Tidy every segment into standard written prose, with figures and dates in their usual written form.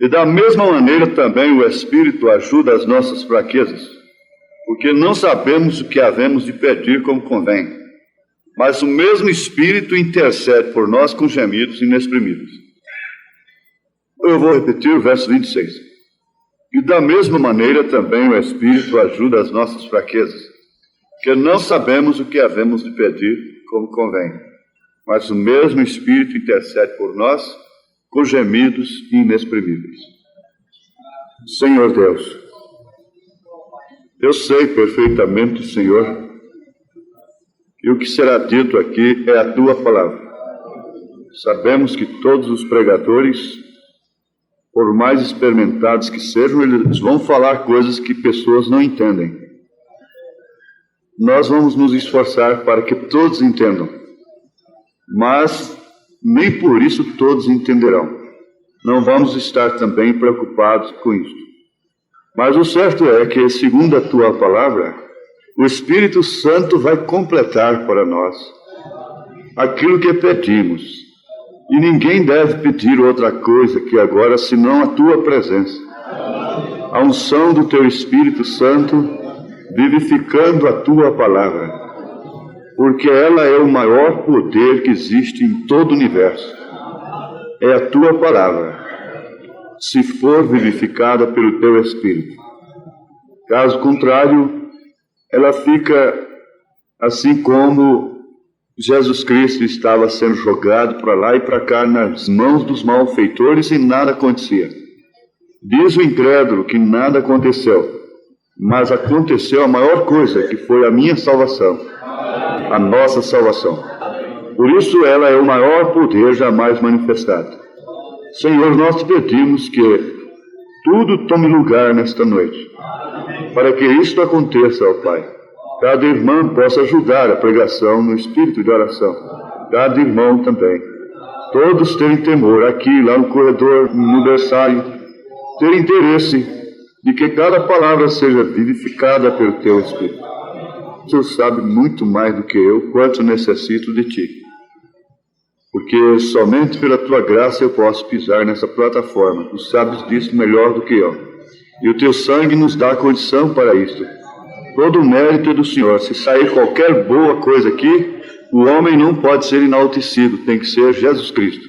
E da mesma maneira também o Espírito ajuda as nossas fraquezas, porque não sabemos o que havemos de pedir como convém, mas o mesmo Espírito intercede por nós com gemidos inexprimíveis. Eu vou repetir o verso 26. E da mesma maneira também o Espírito ajuda as nossas fraquezas, porque não sabemos o que havemos de pedir como convém, mas o mesmo Espírito intercede por nós com gemidos inexprimíveis. Senhor Deus, eu sei perfeitamente, Senhor, que o que será dito aqui é a Tua palavra. Sabemos que todos os pregadores, por mais experimentados que sejam, eles vão falar coisas que pessoas não entendem. Nós vamos nos esforçar para que todos entendam, mas nem por isso todos entenderão. Não vamos estar também preocupados com isso. Mas o certo é que, segundo a Tua palavra, o Espírito Santo vai completar para nós aquilo que pedimos. E ninguém deve pedir outra coisa que agora, senão a Tua presença. A unção do Teu Espírito Santo vivificando a Tua palavra, porque ela é o maior poder que existe em todo o universo. É a Tua palavra, se for vivificada pelo Teu Espírito. Caso contrário, ela fica assim como Jesus Cristo estava sendo jogado para lá e para cá nas mãos dos malfeitores e nada acontecia. Diz o incrédulo que nada aconteceu, mas aconteceu a maior coisa, que foi a minha salvação, a nossa salvação. Por isso ela é o maior poder jamais manifestado. Senhor, nós te pedimos que tudo tome lugar nesta noite, para que isto aconteça, ó Pai. Cada irmão possa ajudar a pregação no espírito de oração. Cada irmão também. Todos terem temor aqui, lá no corredor, no berçário, ter interesse de que cada palavra seja vivificada pelo Teu Espírito. O Senhor sabe muito mais do que eu quanto necessito de Ti, porque somente pela Tua graça eu posso pisar nessa plataforma. Tu sabes disso melhor do que eu, e o Teu sangue nos dá a condição para isso. Todo o mérito é do Senhor. Se sair qualquer boa coisa aqui, o homem não pode ser enaltecido, tem que ser Jesus Cristo.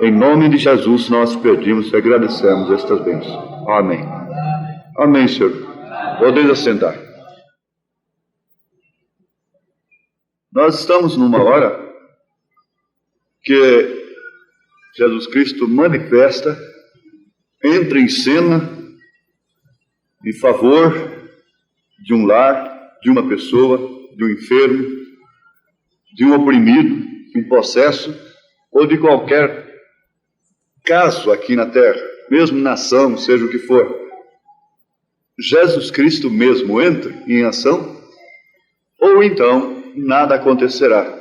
Em nome de Jesus nós pedimos e agradecemos estas bênçãos. Amém. Amém, Senhor. Podem assentar. Nós estamos numa hora que Jesus Cristo manifesta, entra em cena em favor de um lar, de uma pessoa, de um enfermo, de um oprimido, de um possesso, ou de qualquer caso aqui na terra, mesmo nação, seja o que for. Jesus Cristo mesmo entra em ação, ou então nada acontecerá.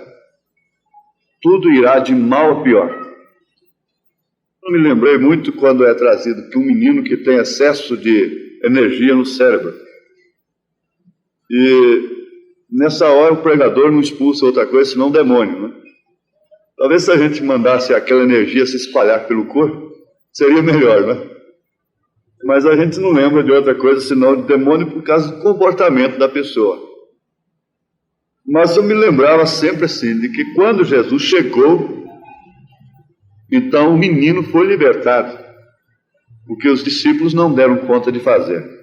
Tudo irá de mal a pior. Eu me lembrei muito quando é trazido que um menino que tem excesso de energia no cérebro, e nessa hora o pregador não expulsa outra coisa senão o demônio, né? Talvez se a gente mandasse aquela energia se espalhar pelo corpo, seria melhor, né? Mas a gente não lembra de outra coisa senão de demônio por causa do comportamento da pessoa. Mas eu me lembrava sempre assim, de que quando Jesus chegou, então o menino foi libertado, o que os discípulos não deram conta de fazer.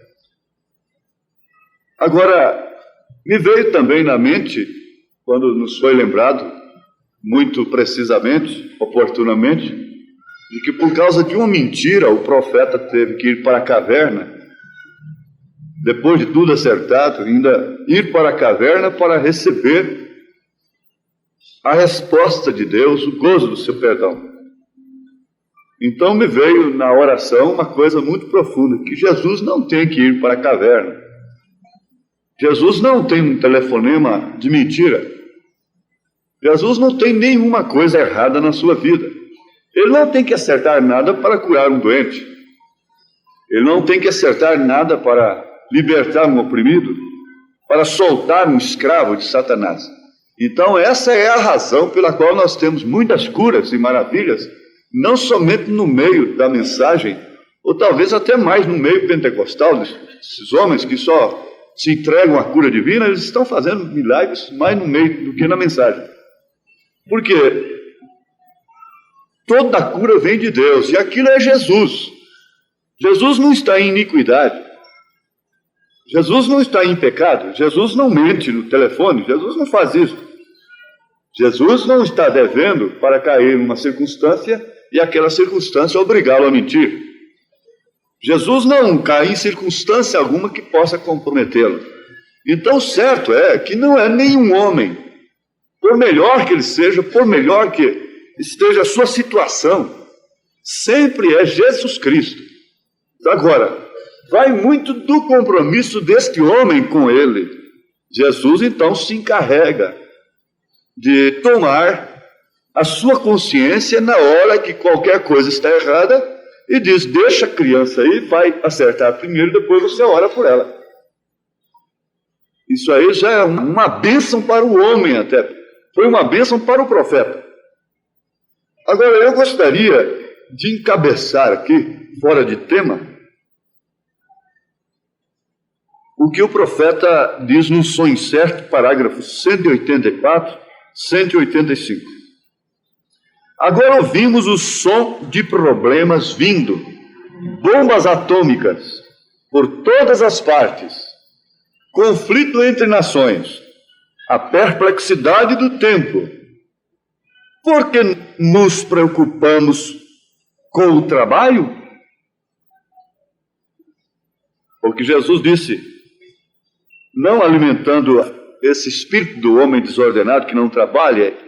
Agora, me veio também na mente, quando nos foi lembrado, muito precisamente, oportunamente, de que por causa de uma mentira o profeta teve que ir para a caverna, depois de tudo acertado, ainda ir para a caverna para receber a resposta de Deus, o gozo do seu perdão. Então me veio na oração uma coisa muito profunda, que Jesus não tem que ir para a caverna. Jesus não tem um telefonema de mentira. Jesus não tem nenhuma coisa errada na sua vida. Ele não tem que acertar nada para curar um doente. Ele não tem que acertar nada para libertar um oprimido, para soltar um escravo de Satanás. Então essa é a razão pela qual nós temos muitas curas e maravilhas, não somente no meio da mensagem ou talvez até mais no meio pentecostal, esses homens que só se entregam à cura divina, eles estão fazendo milagres mais no meio do que na mensagem. Por quê? Toda a cura vem de Deus, e aquilo é Jesus. Jesus não está em iniquidade. Jesus não está em pecado. Jesus não mente no telefone. Jesus não faz isso. Jesus não está devendo para cair numa circunstância e aquela circunstância obrigá-lo a mentir. Jesus não cai em circunstância alguma que possa comprometê-lo. Então, certo é que não é nenhum homem, por melhor que ele seja, por melhor que esteja a sua situação, sempre é Jesus Cristo. Agora, vai muito do compromisso deste homem com ele. Jesus, então, se encarrega de tomar a sua consciência na hora que qualquer coisa está errada e diz, deixa a criança aí, vai acertar primeiro, depois você ora por ela. Isso aí já é uma bênção para o homem até. Foi uma bênção para o profeta. Agora, eu gostaria de encabeçar aqui, fora de tema, o que o profeta diz no Sonho Certo, parágrafos 184, 185. Agora ouvimos o som de problemas vindo, bombas atômicas por todas as partes, conflito entre nações, a perplexidade do tempo. Por que nos preocupamos com o trabalho? Porque Jesus disse, não alimentando esse espírito do homem desordenado que não trabalha,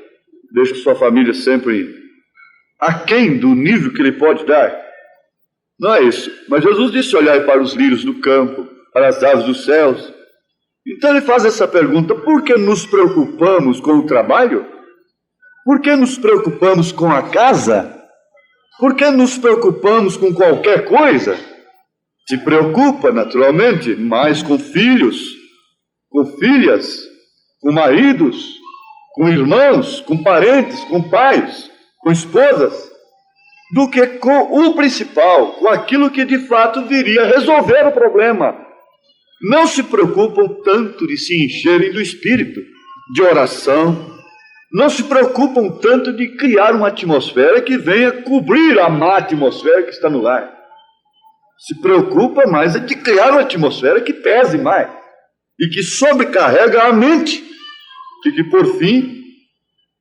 deixa sua família sempre aquém do nível que ele pode dar. Não é isso. Mas Jesus disse, olhai para os lírios do campo, para as aves dos céus. Então ele faz essa pergunta, por que nos preocupamos com o trabalho? Por que nos preocupamos com a casa? Por que nos preocupamos com qualquer coisa? Se preocupa, naturalmente, mais com filhos, com filhas, com maridos, com irmãos, com parentes, com pais, com esposas, do que com o principal, com aquilo que de fato viria a resolver o problema. Não se preocupam tanto de se encherem do espírito, de oração, não se preocupam tanto de criar uma atmosfera que venha cobrir a má atmosfera que está no lar. Se preocupa mais de criar uma atmosfera que pese mais e que sobrecarrega a mente e que, por fim,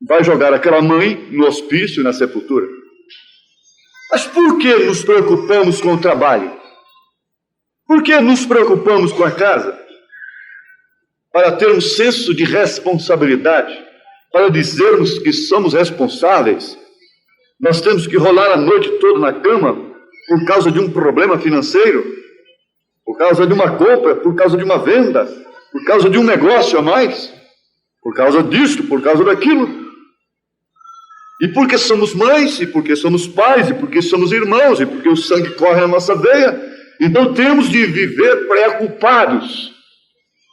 vai jogar aquela mãe no hospício e na sepultura. Mas por que nos preocupamos com o trabalho? Por que nos preocupamos com a casa? Para termos senso de responsabilidade, para dizermos que somos responsáveis. Nós temos que rolar a noite toda na cama por causa de um problema financeiro, por causa de uma compra, por causa de uma venda, por causa de um negócio a mais, por causa disto, por causa daquilo. E porque somos mães, e porque somos pais, e porque somos irmãos, e porque o sangue corre na nossa veia, então temos de viver preocupados.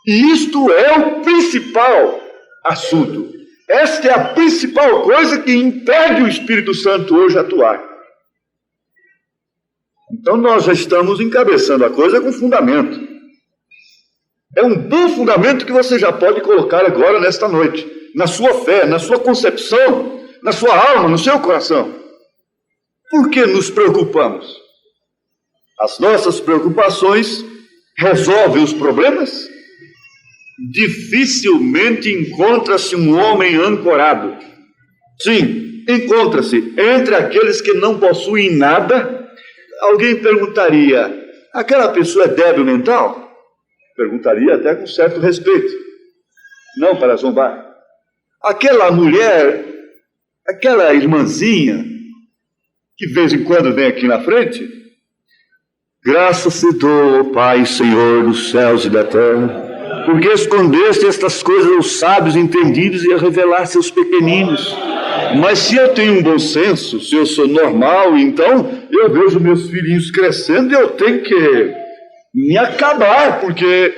E isto é o principal assunto. Esta é a principal coisa que impede o Espírito Santo hoje a atuar. Então nós já estamos encabeçando a coisa com fundamento. É um bom fundamento que você já pode colocar agora nesta noite, na sua fé, na sua concepção, na sua alma, no seu coração. Por que nos preocupamos? As nossas preocupações resolvem os problemas? Dificilmente encontra-se um homem ancorado. Sim, encontra-se entre aqueles que não possuem nada. Alguém perguntaria, aquela pessoa é débil mental? Perguntaria até com certo respeito, não para zombar. Aquela mulher, aquela irmãzinha, que de vez em quando vem aqui na frente, graças te dou, Pai, Senhor dos céus e da terra, porque escondeste estas coisas aos sábios entendidos e a revelar seus pequeninos. Mas se eu tenho um bom senso, se eu sou normal, então eu vejo meus filhinhos crescendo e eu tenho que me acabar, porque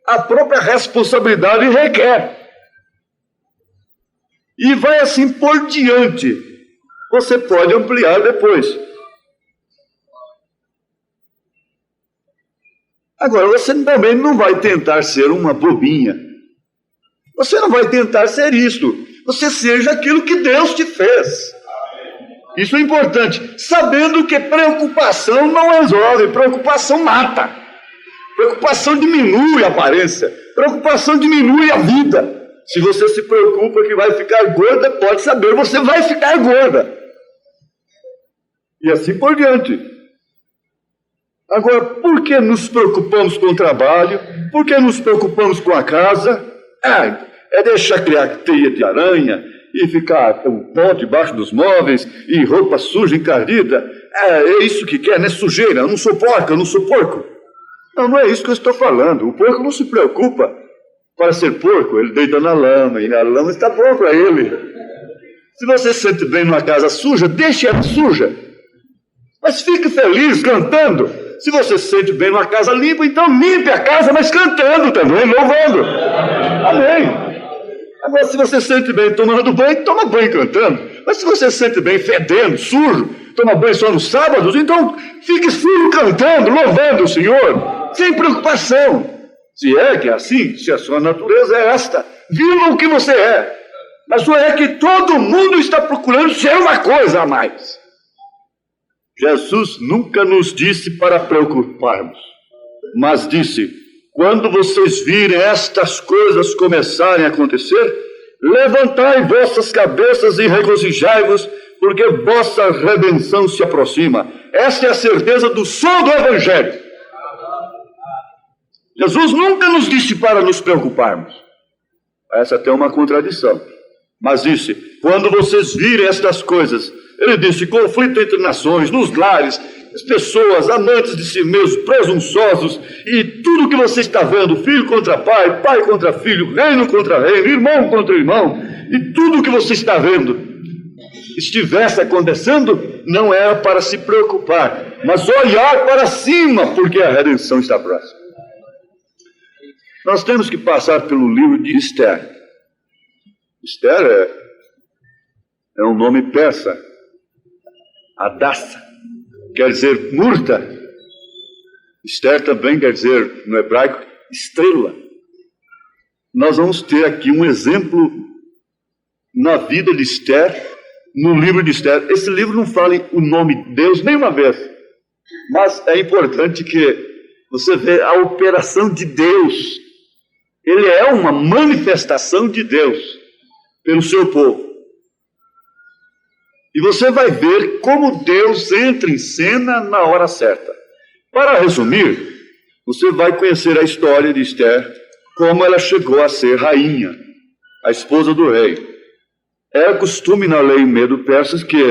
a própria responsabilidade requer. E vai assim por diante. Você pode ampliar depois. Agora, você também não vai tentar ser uma bobinha. Você não vai tentar ser isto. Você seja aquilo que Deus te fez. Isso é importante. Sabendo que preocupação não resolve, preocupação mata. Preocupação diminui a aparência. Preocupação diminui a vida. Se você se preocupa que vai ficar gorda, pode saber, você vai ficar gorda. E assim por diante. Agora, por que nos preocupamos com o trabalho? Por que nos preocupamos com a casa? É deixar criar teia de aranha e ficar um pó debaixo dos móveis e roupa suja, encardida. É isso que quer, né? Sujeira. Eu não sou porca, eu não sou porco. Não é isso que eu estou falando. O porco não se preocupa para ser porco. Ele deita na lama e a lama está boa para ele. Se você se sente bem numa casa suja, deixe ela suja. Mas fique feliz cantando. Se você se sente bem numa casa limpa, então limpe a casa, mas cantando também, louvando. Amém. Agora, se você se sente bem tomando banho, toma banho cantando. Mas se você se sente bem fedendo, sujo, toma banho só nos sábados, então fique sujo cantando, louvando o Senhor, sem preocupação. Se é que é assim, se a sua natureza é esta, viva o que você é. Mas só é que todo mundo está procurando ser uma coisa a mais. Jesus nunca nos disse para preocuparmos, mas disse: quando vocês virem estas coisas começarem a acontecer, levantai vossas cabeças e regozijai-vos, porque vossa redenção se aproxima. Esta é a certeza do som do Evangelho. Jesus nunca nos disse para nos preocuparmos. Essa até é uma contradição. Mas disse: quando vocês virem estas coisas, ele disse, conflito entre nações, nos lares, as pessoas amantes de si mesmos, presunçosos, e tudo que você está vendo, filho contra pai, pai contra filho, reino contra reino, irmão contra irmão, e tudo que você está vendo estivesse acontecendo, não é para se preocupar, mas olhar para cima, porque a redenção está próxima. Nós temos que passar pelo livro de Esther. Esther é um nome persa. Hadassah quer dizer murta. Esther também quer dizer, no hebraico, estrela. Nós vamos ter aqui um exemplo na vida de Esther, no livro de Esther. Esse livro não fala o nome de Deus nenhuma vez, mas é importante que você veja a operação de Deus. Ele é uma manifestação de Deus pelo seu povo. E você vai ver como Deus entra em cena na hora certa. Para resumir, você vai conhecer a história de Esther, como ela chegou a ser rainha, a esposa do rei. É costume na lei medo-persas que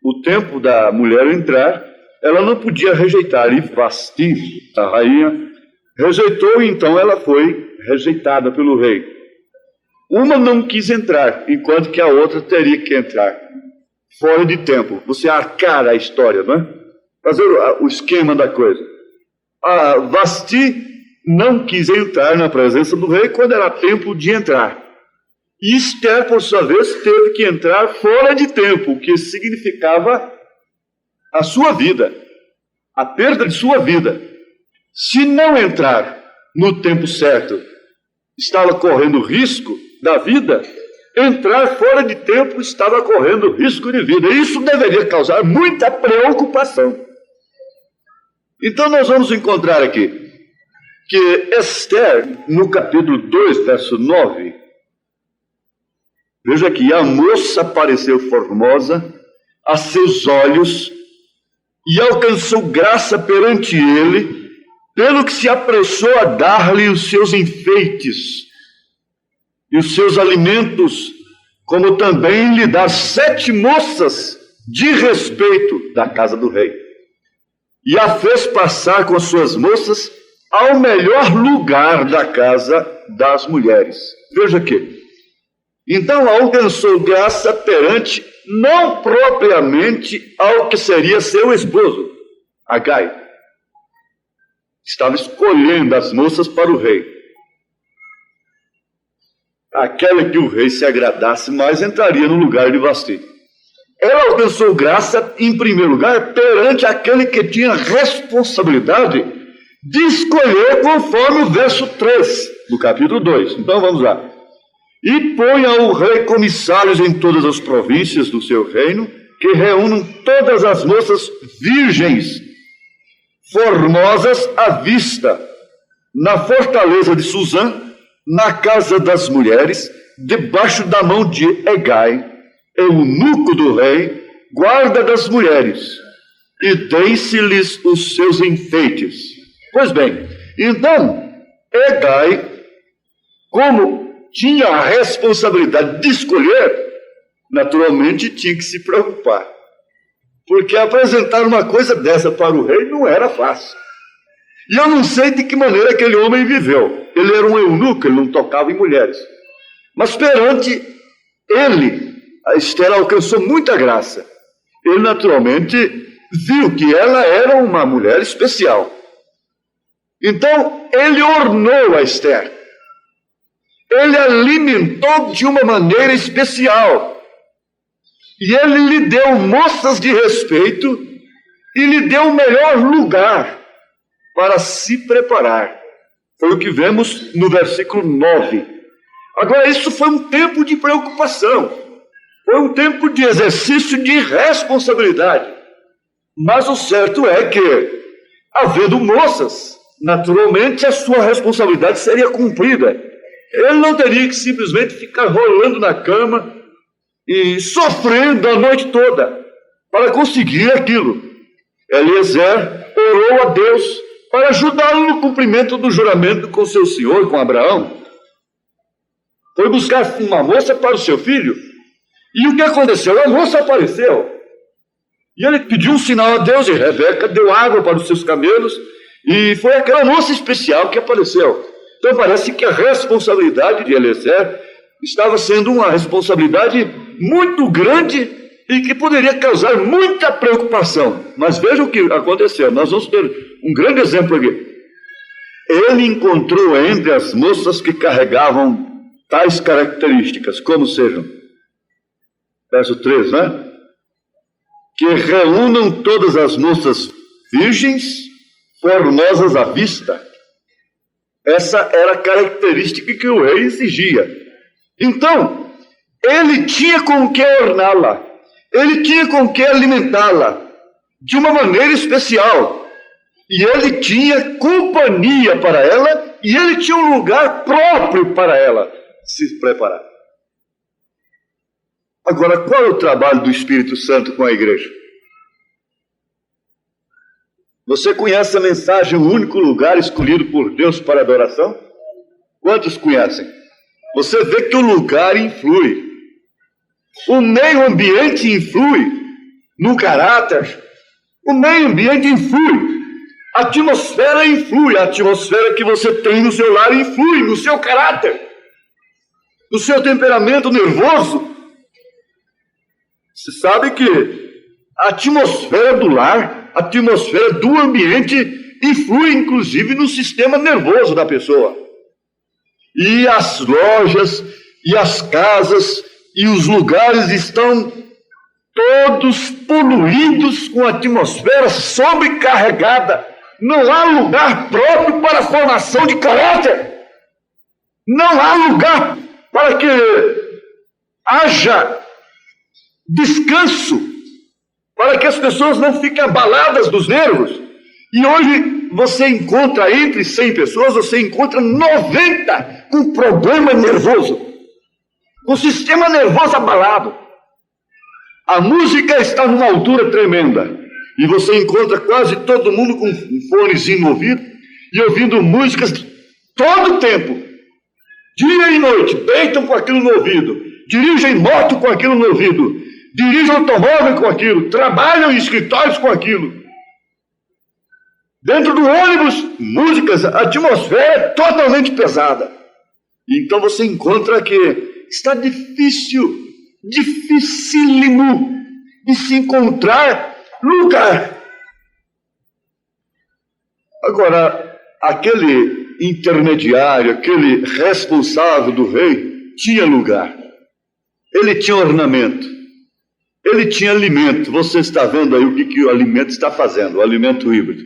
o tempo da mulher entrar, ela não podia rejeitar. E Vasti, a rainha, rejeitou, e então ela foi rejeitada pelo rei. Uma não quis entrar, enquanto que a outra teria que entrar. Fora de tempo. Você arcar a história, não é? Fazer o esquema da coisa. A Vasti não quis entrar na presença do rei quando era tempo de entrar. E Esther, por sua vez, teve que entrar fora de tempo, o que significava a sua vida, a perda de sua vida. Se não entrar no tempo certo, estava correndo risco da vida. Entrar fora de tempo, estava correndo risco de vida. Isso deveria causar muita preocupação. Então nós vamos encontrar aqui que Esther, no capítulo 2, verso 9, veja que a moça pareceu formosa a seus olhos e alcançou graça perante ele, pelo que se apressou a dar-lhe os seus enfeites e os seus alimentos, como também lhe dar 7 moças de respeito da casa do rei. E a fez passar com as suas moças ao melhor lugar da casa das mulheres. Veja aqui. Então alcançou graça perante, não propriamente ao que seria seu esposo, Agai. Estava escolhendo as moças para o rei. Aquela que o rei se agradasse mais entraria no lugar de Vasti. Ela alcançou graça, em primeiro lugar, perante aquele que tinha responsabilidade de escolher conforme o verso 3 do capítulo 2. Então vamos lá. E ponha o rei comissários em todas as províncias do seu reino, que reúnam todas as moças virgens, formosas à vista, na fortaleza de Suzã, na casa das mulheres, debaixo da mão de Hegai, eunuco do rei, guarda das mulheres, e deem-se-lhes os seus enfeites. Pois bem, então, Hegai, como tinha a responsabilidade de escolher, naturalmente tinha que se preocupar. Porque apresentar uma coisa dessa para o rei não era fácil. E eu não sei de que maneira aquele homem viveu. Ele era um eunuco, ele não tocava em mulheres. Mas perante ele, a Esther alcançou muita graça. Ele naturalmente viu que ela era uma mulher especial. Então, ele ornou a Esther. Ele alimentou de uma maneira especial. E ele lhe deu moças de respeito e lhe deu o melhor lugar para se preparar. Foi o que vemos no versículo 9. Agora, isso foi um tempo de preocupação. Foi um tempo de exercício de responsabilidade. Mas o certo é que, havendo moças, naturalmente a sua responsabilidade seria cumprida. Ele não teria que simplesmente ficar rolando na cama e sofrendo a noite toda para conseguir aquilo. Eliezer orou a Deus para ajudá-lo no cumprimento do juramento com seu senhor, com Abraão. Foi buscar uma moça para o seu filho. E o que aconteceu? A moça apareceu. E ele pediu um sinal a Deus, e Rebeca deu água para os seus camelos, e foi aquela moça especial que apareceu. Então parece que a responsabilidade de Eliezer estava sendo uma responsabilidade muito grande e que poderia causar muita preocupação. Mas veja o que aconteceu. Nós vamos ter um grande exemplo aqui. Ele encontrou entre as moças que carregavam tais características, como sejam. Verso 3, né? Que reúnam todas as moças virgens, formosas à vista. Essa era a característica que o rei exigia. Então, ele tinha com que orná-la, ele tinha com que alimentá-la, de uma maneira especial. E ele tinha companhia para ela, e ele tinha um lugar próprio para ela se preparar. Agora, qual é o trabalho do Espírito Santo com a igreja? Você conhece a mensagem, o único lugar escolhido por Deus para adoração? Quantos conhecem? Você vê que o lugar influi. O meio ambiente influi no caráter. O meio ambiente influi. A atmosfera influi. A atmosfera que você tem no seu lar influi no seu caráter, no seu temperamento nervoso. Você sabe que a atmosfera do lar, a atmosfera do ambiente influi inclusive no sistema nervoso da pessoa. E as lojas, e as casas, e os lugares estão todos poluídos com a atmosfera sobrecarregada. Não há lugar próprio para a formação de caráter. Não há lugar para que haja descanso, para que as pessoas não fiquem abaladas dos nervos. E hoje você encontra entre 100 pessoas, você encontra 90 com problema nervoso, com o sistema nervoso abalado. A música está numa altura tremenda, e você encontra quase todo mundo com um fonezinho no ouvido, e ouvindo músicas todo o tempo, dia e noite, deitam com aquilo no ouvido, dirigem moto com aquilo no ouvido, dirigem automóvel com aquilo, trabalham em escritórios com aquilo. Dentro do ônibus, músicas, a atmosfera é totalmente pesada. Então você encontra que está dificílimo de se encontrar lugar. Agora, aquele intermediário, aquele responsável do rei, tinha lugar. Ele tinha ornamento. Ele tinha alimento. Você está vendo aí o que o alimento está fazendo, o alimento híbrido.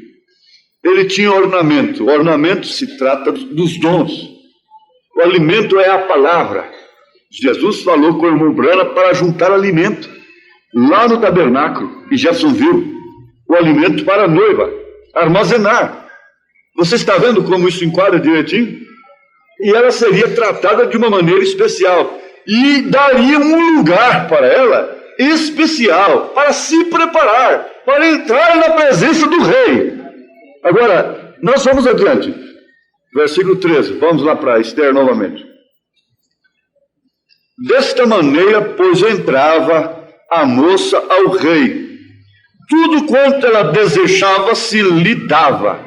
ele tinha ornamento. O ornamento se trata dos dons. O alimento é a palavra. Jesus falou com a irmã Brana para juntar alimento lá no tabernáculo, e Jefferson viu o alimento para a noiva, armazenar. Você está vendo como isso enquadra direitinho? E ela seria tratada de uma maneira especial, e daria um lugar para ela especial, para se preparar, para entrar na presença do rei. Agora, nós vamos adiante. Versículo 13, vamos lá para Esther novamente. Desta maneira, pois, entrava a moça ao rei. Tudo quanto ela desejava se lhe dava,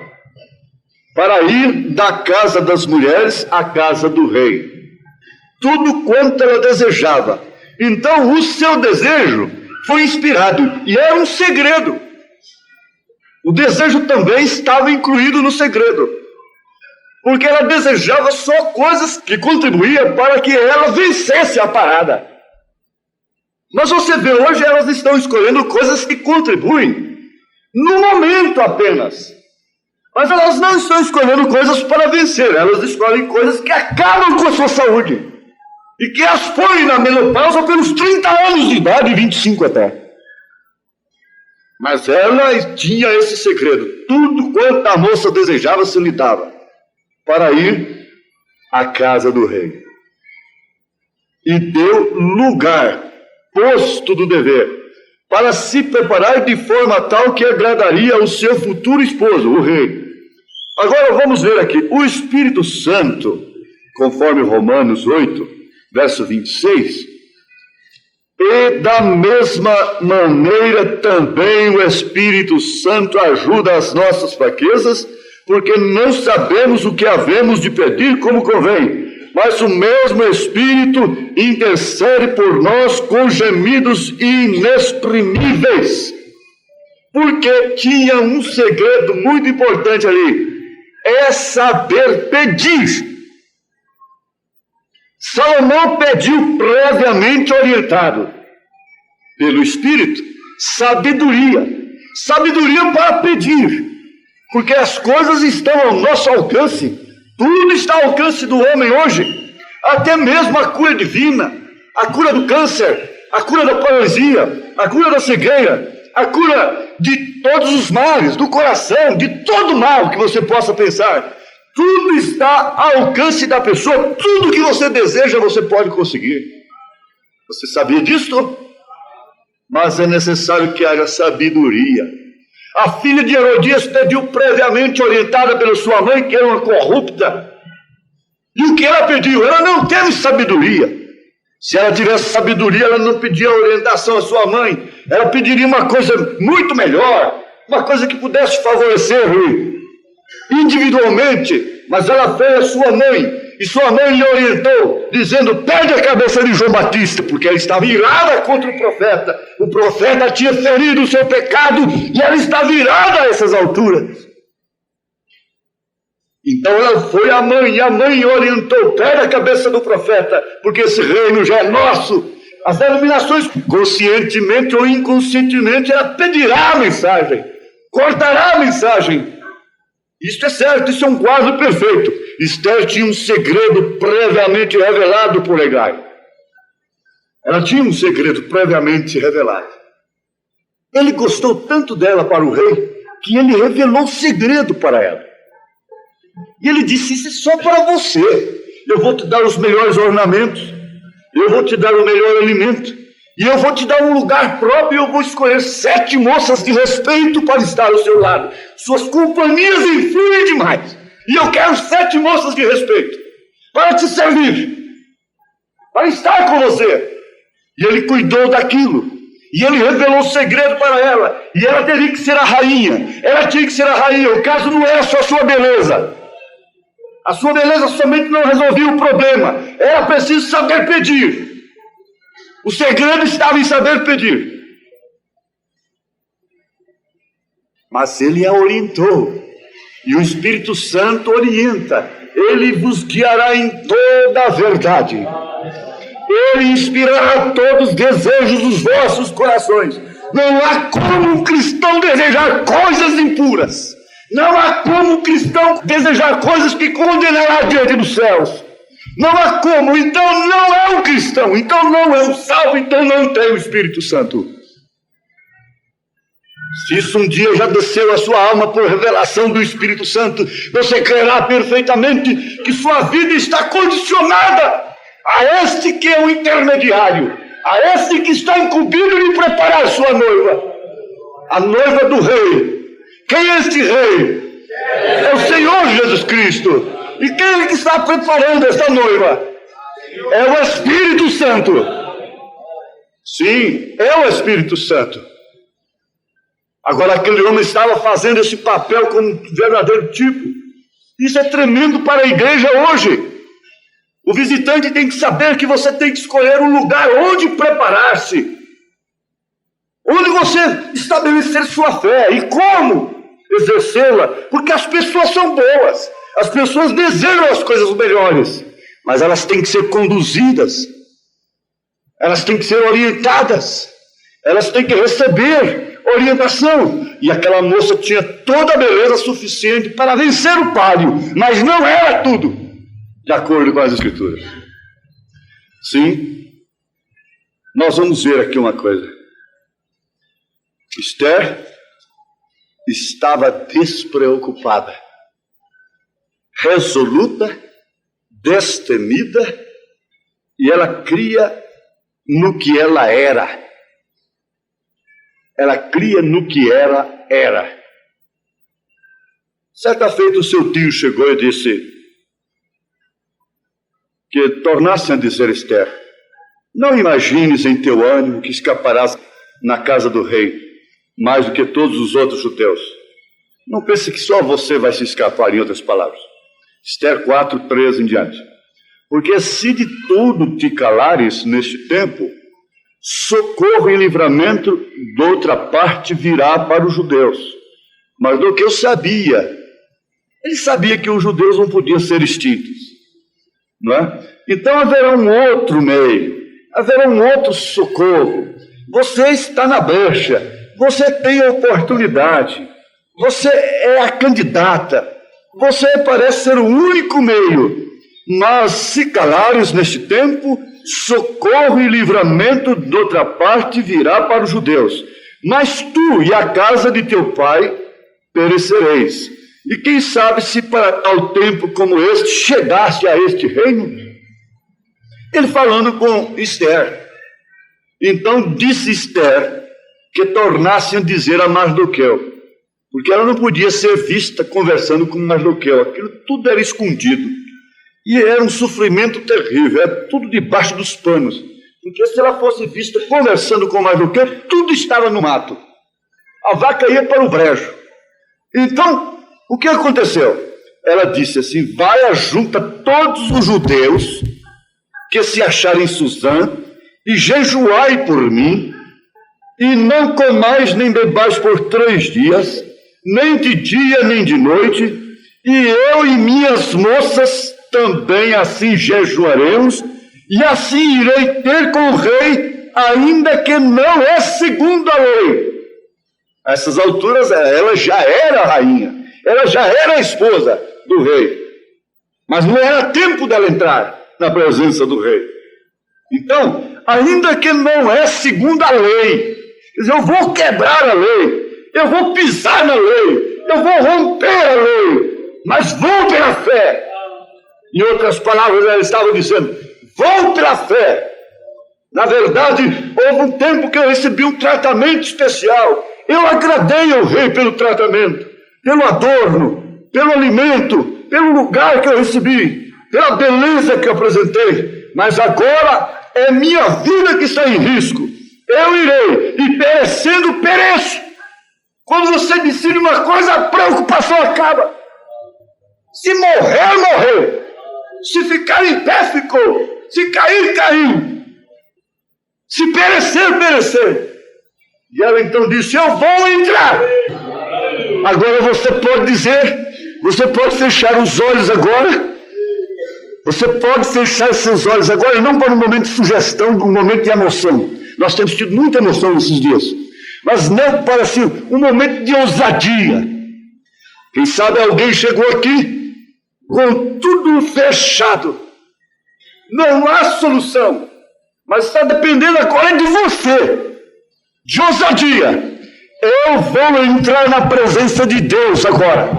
para ir da casa das mulheres à casa do rei. Tudo quanto ela desejava. Então, o seu desejo foi inspirado, e era um segredo. O desejo também estava incluído no segredo, porque ela desejava só coisas que contribuíam para que ela vencesse a parada. Mas você vê, hoje elas estão escolhendo coisas que contribuem no momento apenas. Mas elas não estão escolhendo coisas para vencer, elas escolhem coisas que acabam com a sua saúde e que as põem na menopausa pelos 30 anos de idade, 25 até. Mas ela tinha esse segredo: tudo quanto a moça desejava se lhe dava, para ir à casa do rei. E deu lugar, posto do dever, para se preparar de forma tal que agradaria ao seu futuro esposo, o rei. Agora vamos ver aqui, o Espírito Santo, conforme Romanos 8, verso 26, e da mesma maneira também o Espírito Santo ajuda as nossas fraquezas, porque não sabemos o que havemos de pedir como convém, mas o mesmo Espírito intercede por nós com gemidos inexprimíveis. Porque tinha um segredo muito importante ali: é saber pedir. Salomão pediu previamente orientado pelo Espírito sabedoria. Sabedoria para pedir, porque as coisas estão ao nosso alcance. Tudo está ao alcance do homem hoje, até mesmo a cura divina, a cura do câncer, a cura da paralisia, a cura da cegueira, a cura de todos os males, do coração, de todo mal que você possa pensar. Tudo está ao alcance da pessoa, tudo que você deseja você pode conseguir. Você sabia disso? Mas é necessário que haja sabedoria. A filha de Herodias pediu previamente, orientada pela sua mãe, que era uma corrupta. E o que ela pediu? Ela não teve sabedoria. Se ela tivesse sabedoria, ela não pedia orientação à sua mãe. Ela pediria uma coisa muito melhor, uma coisa que pudesse favorecer individualmente. Mas ela fez a sua mãe, e sua mãe lhe orientou, dizendo: perde a cabeça de João Batista, porque ela estava irada contra o profeta. O profeta tinha ferido o seu pecado, e ela estava irada a essas alturas. Então ela foi à mãe, e a mãe orientou: perde a cabeça do profeta, porque esse reino já é nosso. As denominações, conscientemente ou inconscientemente, ela pedirá a mensagem, cortará a mensagem. Isso é certo, isso é um quadro perfeito. Esther tinha um segredo previamente revelado por Hegai. Ela tinha um segredo previamente revelado. Ele gostou tanto dela para o rei, que ele revelou o segredo para ela. E ele disse: isso é só para você. Eu vou te dar os melhores ornamentos, eu vou te dar o melhor alimento, e eu vou te dar um lugar próprio, e eu vou escolher 7 moças de respeito para estar ao seu lado. Suas companhias influem demais, e eu quero 7 moças de respeito para te servir, para estar com você. E ele cuidou daquilo, e ele revelou o segredo para ela, e ela teria que ser a rainha. Ela tinha que ser a rainha. O caso não era só a sua beleza. A sua beleza somente não resolvia o problema. Era preciso saber pedir. O segredo estava em saber pedir. Mas ele a orientou. E o Espírito Santo orienta. Ele vos guiará em toda a verdade. Ele inspirará todos os desejos dos vossos corações. Não há como um cristão desejar coisas impuras. Não há como o cristão desejar coisas que condenará diante dos céus. Não há como. Então não é um cristão. Então não é um salvo. Então não tem o Espírito Santo. Se isso um dia já desceu a sua alma por revelação do Espírito Santo, você crerá perfeitamente que sua vida está condicionada a este que é o intermediário, a este que está incumbido de preparar sua noiva, a noiva do rei. Quem é este rei? É o Senhor Jesus Cristo. E quem é que está preparando esta noiva? É o Espírito Santo. Sim, é o Espírito Santo. Agora aquele homem estava fazendo esse papel como um verdadeiro tipo. Isso é tremendo para a igreja hoje. O visitante tem que saber que você tem que escolher um lugar onde preparar-se, onde você estabelecer sua fé e como exercê-la, porque as pessoas são boas, as pessoas desejam as coisas melhores, mas elas têm que ser conduzidas, elas têm que ser orientadas, elas têm que receber orientação. E aquela moça tinha toda a beleza suficiente para vencer o páreo, mas não era tudo, de acordo com as Escrituras. Sim, nós vamos ver aqui uma coisa. Esther estava despreocupada, resoluta, destemida, e ela cria no que ela era. Ela cria no que ela era. Certa feita o seu tio chegou e disse que tornasse a dizer: Esther, não imagines em teu ânimo que escaparás na casa do rei mais do que todos os outros judeus. Não pense que só você vai se escapar, em outras palavras. Esther 4:13 em diante. Porque se de tudo te calares neste tempo, socorro e livramento de outra parte virá para os judeus. Mas do que eu sabia, ele sabia que os judeus não podiam ser extintos, não é? Então haverá um outro meio, haverá um outro socorro. Você está na brecha, você tem a oportunidade, você é a candidata, você parece ser o único meio. Mas se calares neste tempo, socorro e livramento de outra parte virá para os judeus. Mas tu e a casa de teu pai perecereis. E quem sabe se para tal tempo como este chegaste a este reino? Ele falando com Esther. Então disse Esther que tornassem a dizer a Mardoqueu, porque ela não podia ser vista conversando com Mardoqueu. Aquilo tudo era escondido. E era um sofrimento terrível, era tudo debaixo dos panos. Porque se ela fosse vista conversando com Mardoqueu, tudo estava no mato. A vaca ia para o brejo. Então, o que aconteceu? Ela disse assim: vai, ajunta todos os judeus que se acharem em Suzã e jejuai por mim, e não comais nem bebais por 3 dias, nem de dia nem de noite, e eu e minhas moças também assim jejuaremos, e assim irei ter com o rei, ainda que não é segundo a lei. A essas alturas ela já era a rainha, ela já era a esposa do rei, mas não era tempo dela entrar na presença do rei. Então, ainda que não é segundo a lei, quer dizer, eu vou quebrar a lei, eu vou pisar na lei, eu vou romper a lei, mas vou pela fé. Em outras palavras, ela estava dizendo: vou pela fé. Na verdade, houve um tempo que eu recebi um tratamento especial. Eu agradei ao rei pelo tratamento, pelo adorno, pelo alimento, pelo lugar que eu recebi, pela beleza que eu apresentei. Mas agora é minha vida que está em risco. Eu irei, e perecendo, pereço. Quando você decide uma coisa, a preocupação acaba. Se morrer, morreu. Se ficar em pé, ficou. Se cair, caiu. Se perecer, perecer. E ela então disse: eu vou entrar. Agora você pode dizer, você pode fechar os olhos agora. Você pode fechar seus olhos agora, e não para um momento de sugestão, um momento de emoção. Nós temos tido muita emoção nesses dias. Mas não para assim, um momento de ousadia. Quem sabe alguém chegou aqui com tudo fechado. Não há solução. Mas está dependendo agora de você. De ousadia. Eu vou entrar na presença de Deus agora.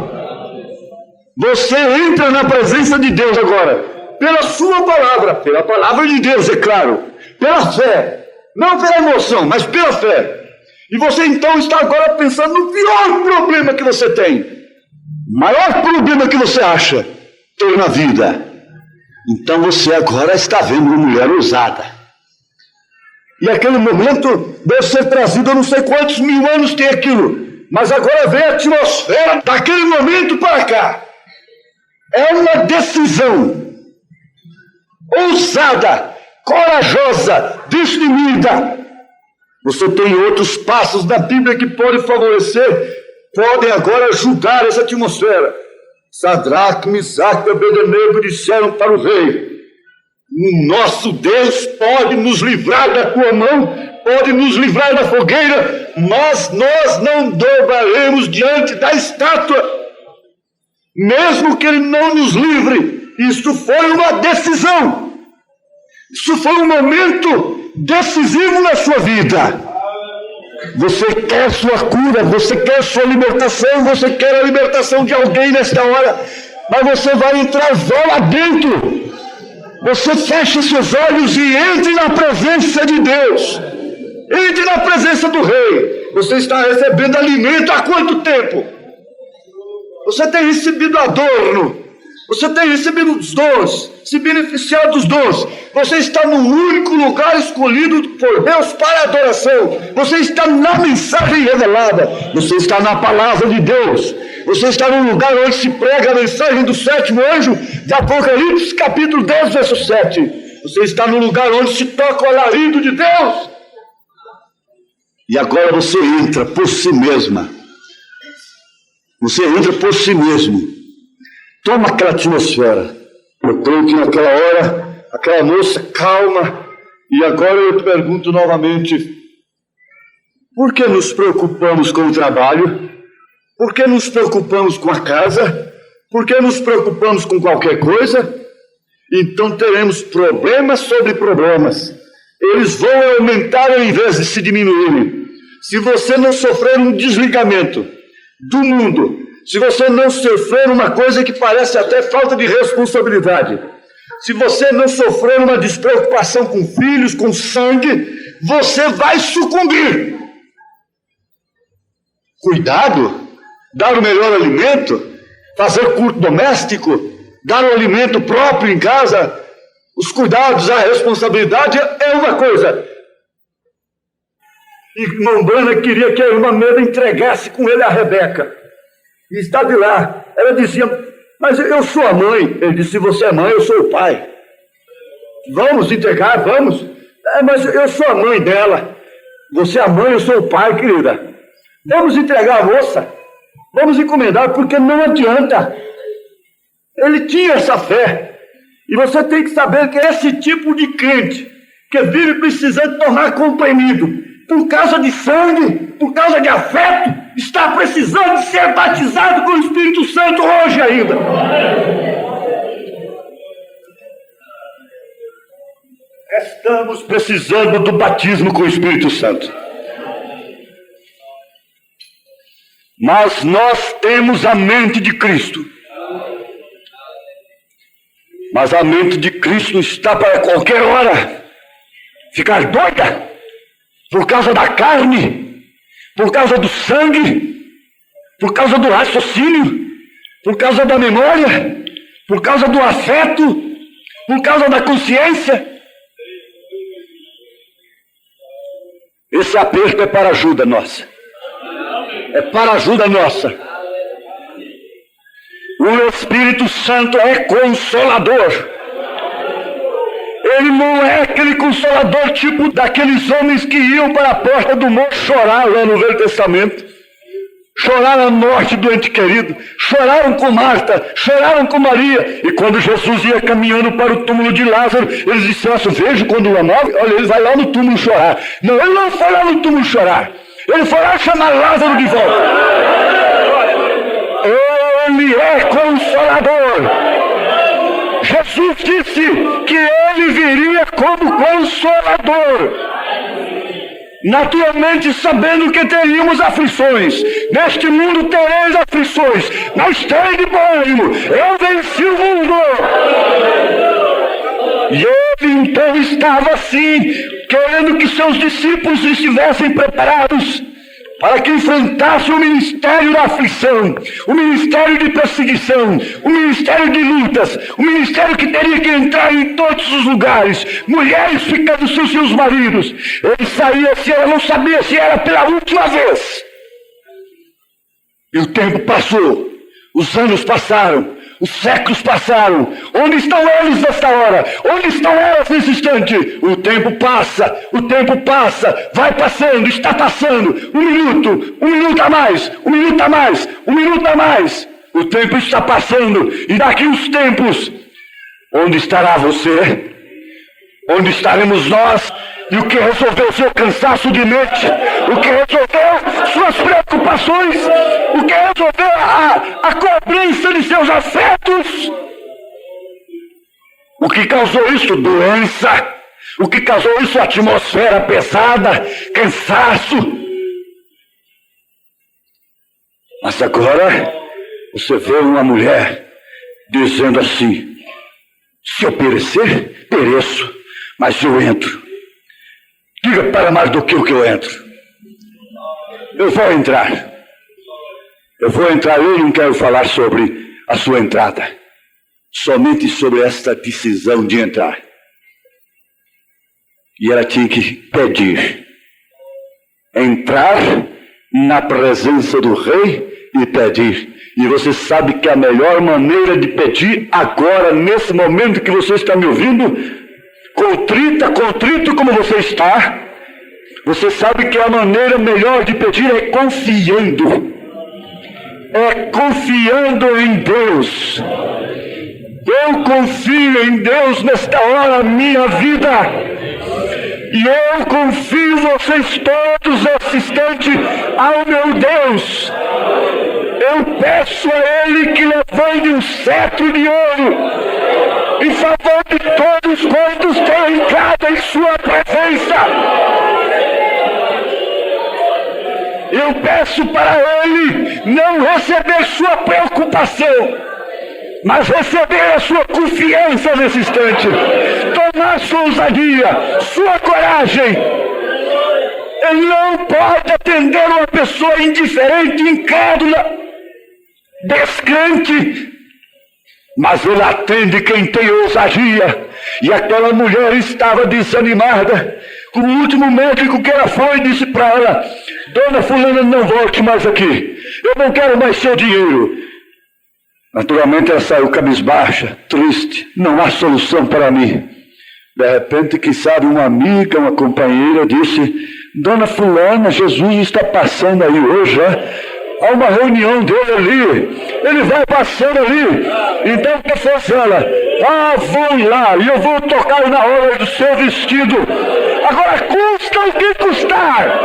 Você entra na presença de Deus agora. Pela sua palavra. Pela palavra de Deus, é claro. Pela fé. Não pela emoção, mas pela fé. E você então está agora pensando no pior problema que você tem. O maior problema que você acha ter na vida. Então você agora está vendo uma mulher ousada. E aquele momento deve ser trazido, eu não sei quantos mil anos tem aquilo. Mas agora vem a atmosfera daquele momento para cá. É uma decisão. Ousada, corajosa, destemida. Você tem outros passos da Bíblia que podem favorecer, podem agora ajudar essa atmosfera. Sadraque, Misaque e Abednego disseram para o rei: o nosso Deus pode nos livrar da tua mão, pode nos livrar da fogueira, mas nós não dobraremos diante da estátua, mesmo que ele não nos livre. Isso foi uma decisão. Isso foi um momento decisivo na sua vida. Você quer sua cura, você quer sua libertação, você quer a libertação de alguém nesta hora, mas você vai entrar lá dentro. Você fecha seus olhos e entre na presença de Deus. Entre na presença do Rei. Você está recebendo alimento há quanto tempo? Você tem recebido adorno. Você tem recebido os dons, se beneficiado dos dons. Você está no único lugar escolhido por Deus para adoração. Você está na mensagem revelada. Você está na palavra de Deus. Você está no lugar onde se prega a mensagem do sétimo anjo de Apocalipse, capítulo 10, verso 7. Você está no lugar onde se toca o alarido de Deus. E agora você entra por si mesma. Você entra por si mesmo. Toma aquela atmosfera. Eu creio que naquela hora, aquela moça calma. E agora eu te pergunto novamente: por que nos preocupamos com o trabalho? Por que nos preocupamos com a casa? Por que nos preocupamos com qualquer coisa? Então teremos problemas sobre problemas. Eles vão aumentar ao invés de se diminuírem. Se você não sofrer um desligamento do mundo, se você não sofrer uma coisa que parece até falta de responsabilidade, se você não sofrer uma despreocupação com filhos, com sangue, você vai sucumbir. Cuidado, dar o melhor alimento, fazer culto doméstico, dar o alimento próprio em casa, os cuidados, a responsabilidade é uma coisa. Irmão Brana queria que a irmã Meda entregasse com ele a Rebeca. E estava lá. Ela dizia: mas eu sou a mãe. Ele disse: se você é mãe, eu sou o pai. Vamos entregar, vamos. Mas eu sou a mãe dela. Você é a mãe, eu sou o pai, querida. Vamos entregar a moça. Vamos encomendar, porque não adianta. Ele tinha essa fé. E você tem que saber que esse tipo de crente que vive precisando tomar comprimido por causa de sangue, por causa de afeto, está precisando ser batizado com o Espírito Santo hoje ainda. Estamos precisando do batismo com o Espírito Santo. Mas nós temos a mente de Cristo. Mas a mente de Cristo está para qualquer hora ficar doida por causa da carne, por causa do sangue, por causa do raciocínio, por causa da memória, por causa do afeto, por causa da consciência. Esse aperto é para ajuda nossa. É para ajuda nossa. O Espírito Santo é consolador. Ele não é aquele consolador tipo daqueles homens que iam para a porta do monte chorar lá no Velho Testamento. Choraram a morte do ente querido. Choraram com Marta, choraram com Maria. E quando Jesus ia caminhando para o túmulo de Lázaro, eles disseram assim: veja, quando o amava, olha, ele vai lá no túmulo chorar. Não, ele não foi lá no túmulo chorar. Ele foi lá chamar Lázaro de volta. Ele é Consolador. Jesus disse que Ele viria como Consolador. Naturalmente, sabendo que teríamos aflições. Neste mundo tereis aflições, mas tem de bom ânimo. Eu venci o mundo. E ele então estava assim, querendo que seus discípulos estivessem preparados para que enfrentassem o ministério da aflição, o ministério de perseguição, o ministério de lutas, o ministério que teria que entrar em todos os lugares, mulheres ficando sem seus maridos. Ele saía se ela não sabia se era pela última vez. E o tempo passou, os anos passaram, os séculos passaram. Onde estão eles nesta hora? Onde estão elas nesse instante? O tempo passa, vai passando, está passando. Um minuto a mais, um minuto a mais, um minuto a mais. O tempo está passando, e daqui uns tempos, onde estará você? Onde estaremos nós? E o que resolveu seu cansaço de mente? O que resolveu suas preocupações? O que resolveu a cobrança de seus afetos? O que causou isso? Doença. O que causou isso? Atmosfera pesada, cansaço. Mas agora você vê uma mulher dizendo assim: se eu perecer, pereço, mas eu entro. Diga para mais do que o que eu entro. Eu vou entrar. Eu não quero falar sobre a sua entrada. Somente sobre esta decisão de entrar. E ela tinha que pedir. Entrar na presença do rei e pedir. E você sabe que a melhor maneira de pedir agora, nesse momento que você está me ouvindo, contrito como você está, você sabe que a maneira melhor de pedir é confiando. É confiando em Deus. Eu confio em Deus nesta hora, minha vida. E eu confio vocês todos nesse instante ao meu Deus. Eu peço a Ele que levante um cetro de ouro em favor de todos quantos têm entrado em sua presença. Eu peço para Ele não receber sua preocupação, mas receber a sua confiança nesse instante, tomar sua ousadia, sua coragem. Ele não pode atender uma pessoa indiferente, incrédula, descrente, mas ele atende quem tem ousadia. E aquela mulher estava desanimada. O último médico que ela foi disse para ela: dona fulana, não volte mais aqui, eu não quero mais seu dinheiro. Naturalmente ela saiu cabisbaixa, triste, não há solução para mim. De repente, quem sabe, uma amiga, uma companheira disse: dona fulana, Jesus está passando aí hoje, há uma reunião dele ali, ele vai passando ali. Então o que fez ela? Vou lá e eu vou tocar na hora do seu vestido. Agora custa o que custar,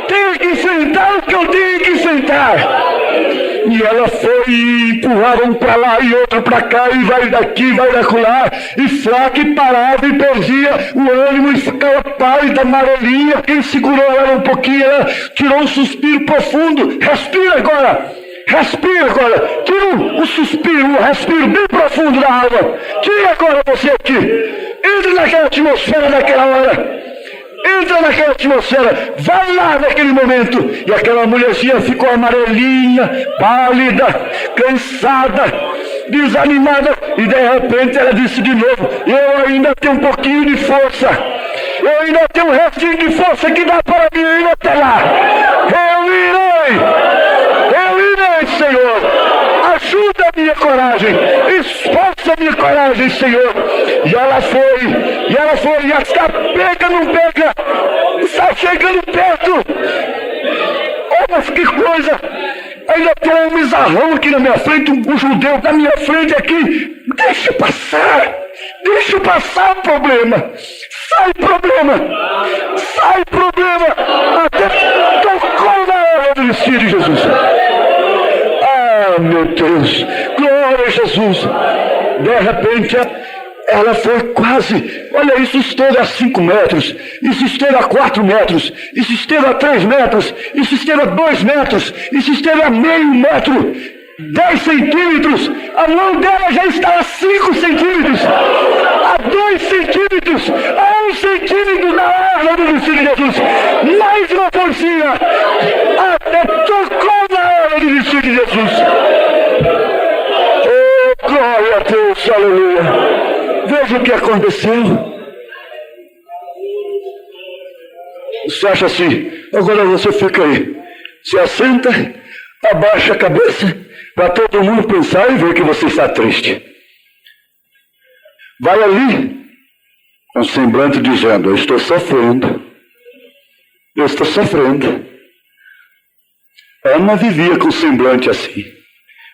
tenho que enfrentar o que eu tenho que enfrentar. E ela foi e empurrava um para lá e outro para cá, e vai daqui, vai daquela, e fraca, e parava e perdia o ânimo e ficava pálida, amarelinha. Quem segurou ela um pouquinho, ela tirou um suspiro profundo. Respira agora, tira um suspiro, um respiro bem profundo da alma. Tira agora você aqui, entra naquela atmosfera daquela hora. Entra naquela atmosfera, vai lá naquele momento. E aquela mulherzinha ficou amarelinha, pálida, cansada, desanimada. E de repente ela disse de novo: eu ainda tenho um pouquinho de força, eu ainda tenho um restinho de força que dá para mim ir até lá. Eu irei, Senhor. Ajuda a minha coragem, esforça a minha coragem, Senhor. E ela foi, e está pega, não pega, está chegando perto. Oh, mas que coisa! Ainda tem um mizarrão aqui na minha frente, um judeu na minha frente aqui. Deixa passar o problema. Sai problema. Até tocou na hora do vestido de Jesus. meu Deus, glória a Jesus. De repente, ela foi quase, olha, isso esteve a 5 metros, isso esteve a 4 metros, isso esteve a 3 metros, isso esteve a 2 metros, isso esteve a meio metro, 10 centímetros, a mão dela já está a 5 centímetros, a 2 centímetros, a 1 centímetro na orla do vestido de Jesus, mais uma forcinha, até tocou na orla do vestido de Jesus. Oh, glória a Deus, aleluia. Veja o que aconteceu. Você acha assim, agora você fica aí, se assenta, abaixa a cabeça, para todo mundo pensar e ver que você está triste. Vai ali, com um semblante dizendo, eu estou sofrendo. Eu estou sofrendo. Ana vivia com um semblante assim,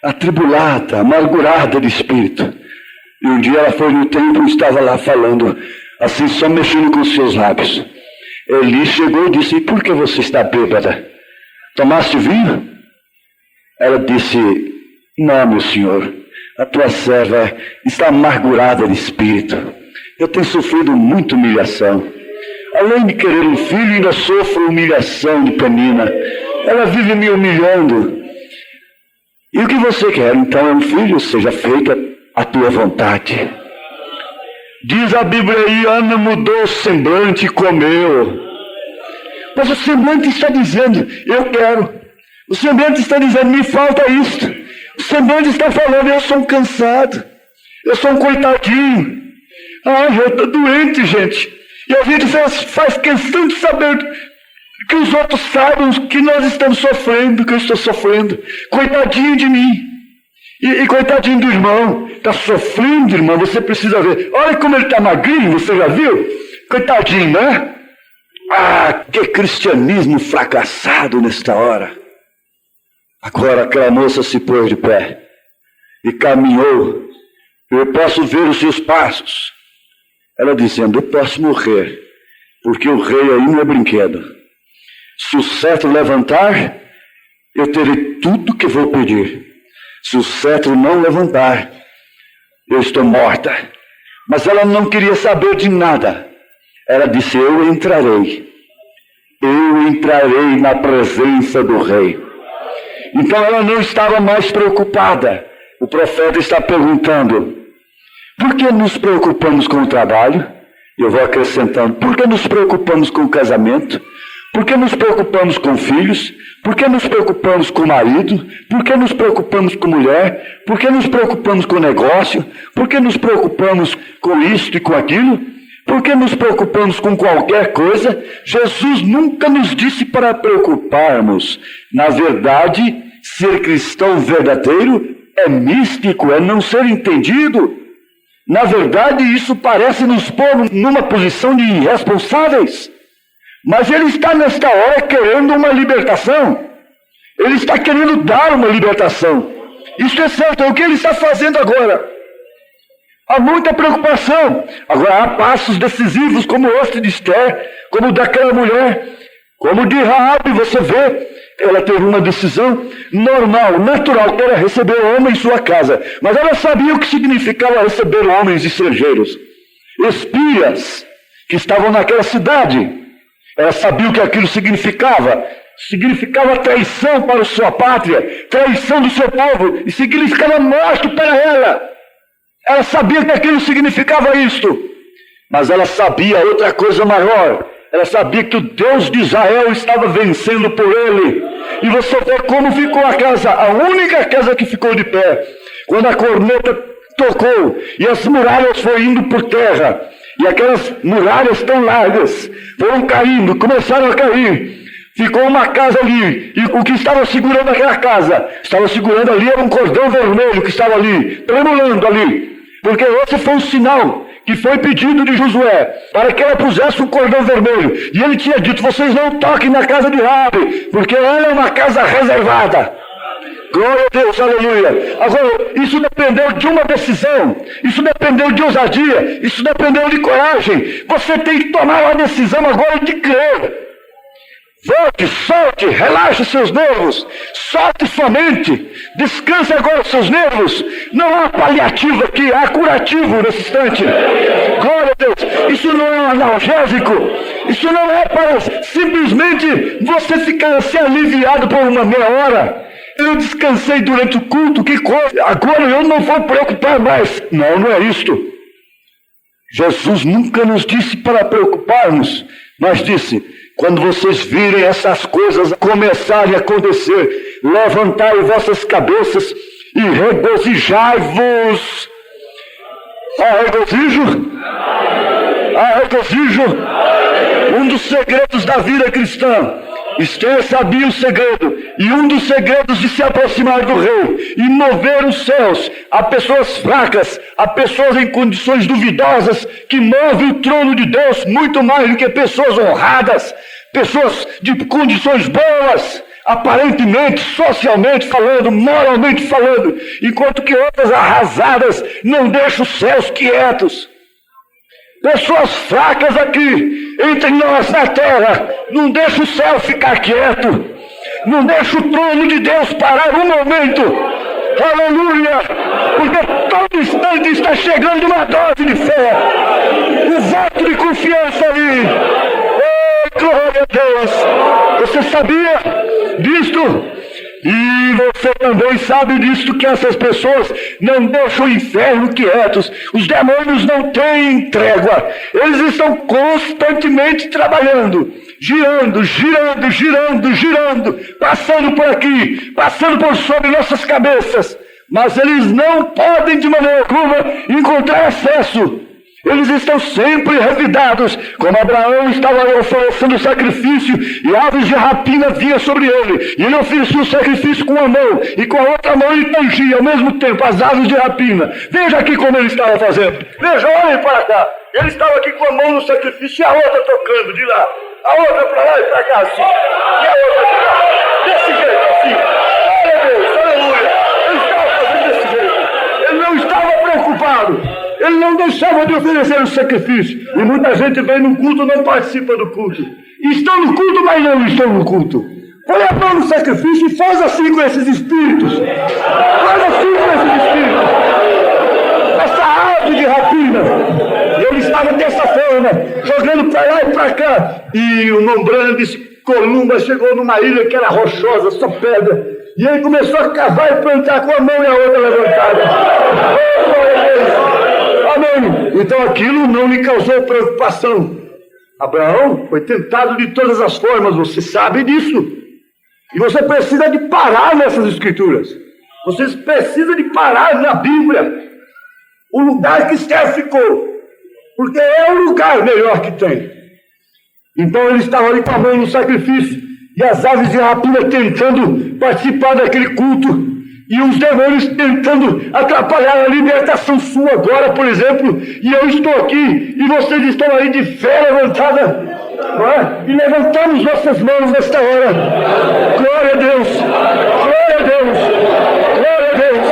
atribulada, amargurada de espírito. E um dia ela foi no templo e estava lá falando, assim, só mexendo com os seus lábios. Eli chegou e disse, e por que você está bêbada? Tomaste vinho? Ela disse, não, meu senhor, a tua serva está amargurada de espírito. Eu tenho sofrido muita humilhação. Além de querer um filho, ainda sofro humilhação de Penina. Ela vive me humilhando. E o que você quer? Então é um filho, seja feita a tua vontade. Diz a Bíblia aí, Ana mudou o semblante e comeu. Mas o semblante está dizendo, eu quero. O semblante está dizendo, me falta isto. O semblante está falando, eu sou um cansado. Eu sou um coitadinho. Eu estou doente, gente. E a gente faz questão de saber que os outros saibam que nós estamos sofrendo, que eu estou sofrendo. Coitadinho de mim. E coitadinho do irmão, está sofrendo, irmão, você precisa ver. Olha como ele está magrinho, você já viu? Coitadinho, né? Que cristianismo fracassado nesta hora. Agora aquela moça se pôs de pé e caminhou. Eu posso ver os seus passos. Ela dizendo, eu posso morrer, porque o rei aí não é brinquedo. Se o cetro levantar, eu terei tudo que vou pedir. Se o cetro não levantar, eu estou morta. Mas ela não queria saber de nada. Ela disse, eu entrarei na presença do rei. Então ela não estava mais preocupada. O profeta está perguntando, por que nos preocupamos com o trabalho? Eu vou acrescentando, por que nos preocupamos com o casamento? Por que nos preocupamos com filhos? Por que nos preocupamos com o marido? Por que nos preocupamos com mulher? Por que nos preocupamos com o negócio? Por que nos preocupamos com isto e com aquilo? Por que nos preocupamos com qualquer coisa? Jesus nunca nos disse para preocuparmos. Na verdade, ser cristão verdadeiro é místico, é não ser entendido. Na verdade, isso parece nos pôr numa posição de irresponsáveis. Mas ele está nesta hora querendo uma libertação. Ele está querendo dar uma libertação. Isso é certo, é o que ele está fazendo agora. Há muita preocupação. Agora há passos decisivos como este de Esther, como daquela mulher, como de Raabe, você vê. Ela teve uma decisão normal, natural, que era receber o homem em sua casa. Mas ela sabia o que significava receber homens estrangeiros. Espias que estavam naquela cidade. Ela sabia o que aquilo significava. Significava traição para a sua pátria, traição do seu povo, e significava morte para ela. Ela sabia que aquilo significava isto. Mas ela sabia outra coisa maior. Ela sabia que o Deus de Israel estava vencendo por ele. E você vê como ficou a casa, a única casa que ficou de pé. Quando a corneta tocou e as muralhas foram indo por terra. E aquelas muralhas tão largas foram caindo, começaram a cair. Ficou uma casa ali, e o que estava segurando aquela casa, estava segurando ali, era um cordão vermelho que estava ali, tremulando ali. Porque esse foi um sinal que foi pedido de Josué, para que ela pusesse um cordão vermelho. E ele tinha dito, vocês não toquem na casa de Raabe, porque ela é uma casa reservada. Glória a Deus, aleluia. Agora, isso dependeu de uma decisão, isso dependeu de ousadia, isso dependeu de coragem. Você tem que tomar uma decisão agora de crer. Volte, solte, relaxe seus nervos, solte sua mente, descanse agora seus nervos. Não há paliativo aqui, há curativo nesse instante. Glória a Deus. Isso não é um analgésico, isso não é para simplesmente você ficar assim aliviado por uma meia hora. Eu descansei durante o culto, que coisa, agora eu não vou preocupar mais. Não, não é isto. Jesus nunca nos disse para preocuparmos, mas disse: quando vocês virem essas coisas começarem a acontecer, levantai vossas cabeças e regozijai-vos. Há regozijo? Há regozijo? Um dos segredos da vida cristã. Esther sabia o segredo, e um dos segredos de se aproximar do rei e mover os céus a pessoas fracas, a pessoas em condições duvidosas, que movem o trono de Deus muito mais do que pessoas honradas, pessoas de condições boas, aparentemente, socialmente falando, moralmente falando, enquanto que outras arrasadas não deixam os céus quietos. Pessoas fracas aqui, entre nós na terra, não deixa o céu ficar quieto, não deixa o trono de Deus parar um momento, aleluia, porque todo instante está chegando uma dose de fé, um voto de confiança ali. Oh, glória a Deus! Você sabia disto? E você também sabe disto, que essas pessoas não deixam o inferno quietos. Os demônios não têm trégua. Eles estão constantemente trabalhando, girando, girando, girando, girando, passando por aqui, passando por sobre nossas cabeças. Mas eles não podem de maneira alguma encontrar acesso. Eles estão sempre revidados, como Abraão estava oferecendo sacrifício e aves de rapina vinham sobre ele. E ele oferecia o sacrifício com uma mão e com a outra mão ele tangia ao mesmo tempo as aves de rapina. Veja aqui como ele estava fazendo. Veja, olhem para cá. Ele estava aqui com a mão no sacrifício e a outra tocando de lá. A outra para lá e para cá assim. E a outra para cá. Desse jeito assim. Glória a Deus, aleluia. Ele estava fazendo desse jeito. Ele não estava preocupado. Ele não deixava de oferecer o sacrifício. E muita gente vem no culto e não participa do culto. Estão no culto, mas não estão no culto. Põe a mão no sacrifício e faz assim com esses espíritos. Faz assim com esses espíritos. Essa ave de rapina. E ele estava dessa forma, jogando para lá e para cá. E o Nombrando disse: Columba chegou numa ilha que era rochosa, só pedra. E ele começou a cavar e plantar com a mão e a outra levantada. Oh, glória a Deus. Amém. Então aquilo não lhe causou preocupação. Abraão foi tentado de todas as formas, você sabe disso. E você precisa de parar nessas escrituras. Você precisa de parar na Bíblia. O lugar que Esther ficou. Porque é o lugar melhor que tem. Então ele estava ali com a mão no sacrifício. E as aves de rapina tentando participar daquele culto. E os demônios tentando atrapalhar a libertação sua agora, por exemplo. E eu estou aqui, e vocês estão aí de fé levantada, não é? E levantamos nossas mãos nesta hora. Glória a Deus! Glória a Deus! Glória a Deus!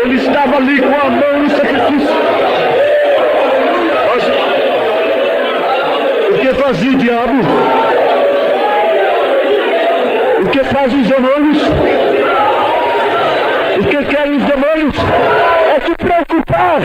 Ele estava ali com a mão no sacrifício. O que fazia o diabo? O que fazem os demônios? O que querem os demônios? É te preocupar.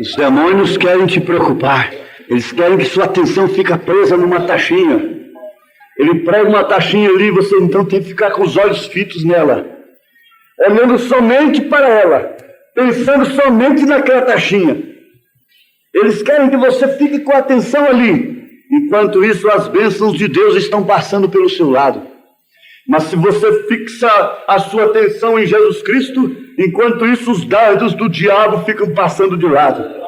Os demônios querem te preocupar. Eles querem que sua atenção fique presa numa taxinha. Ele prega uma taxinha ali, você então tem que ficar com os olhos fitos nela, olhando somente para ela, pensando somente naquela taxinha. Eles querem que você fique com a atenção ali. Enquanto isso, as bênçãos de Deus estão passando pelo seu lado. Mas se você fixa a sua atenção em Jesus Cristo, enquanto isso, os dardos do diabo ficam passando de lado.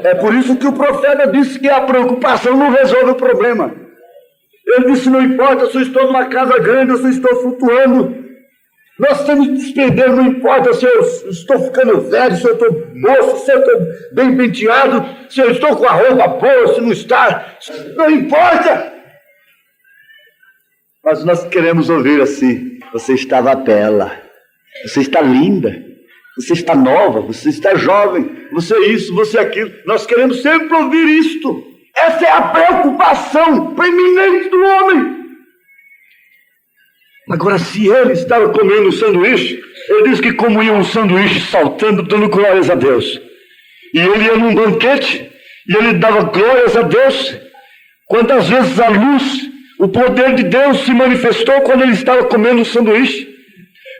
É por isso que o profeta disse que a preocupação não resolve o problema. Ele disse: não importa se eu estou numa casa grande ou se eu estou flutuando Nós temos que despender, não importa se eu estou ficando velho, se eu estou moço, se eu estou bem penteado, se eu estou com a roupa boa, se não está, não importa. Mas nós queremos ouvir assim: você estava bela, você está linda, você está nova, você está jovem, você é isso, você é aquilo. Nós queremos sempre ouvir isto. Essa é a preocupação preeminente do homem. Agora, se ele estava comendo um sanduíche, ele diz que comia um sanduíche saltando, dando glórias a Deus. E ele ia num banquete, e ele dava glórias a Deus. Quantas vezes a luz, o poder de Deus se manifestou quando ele estava comendo um sanduíche.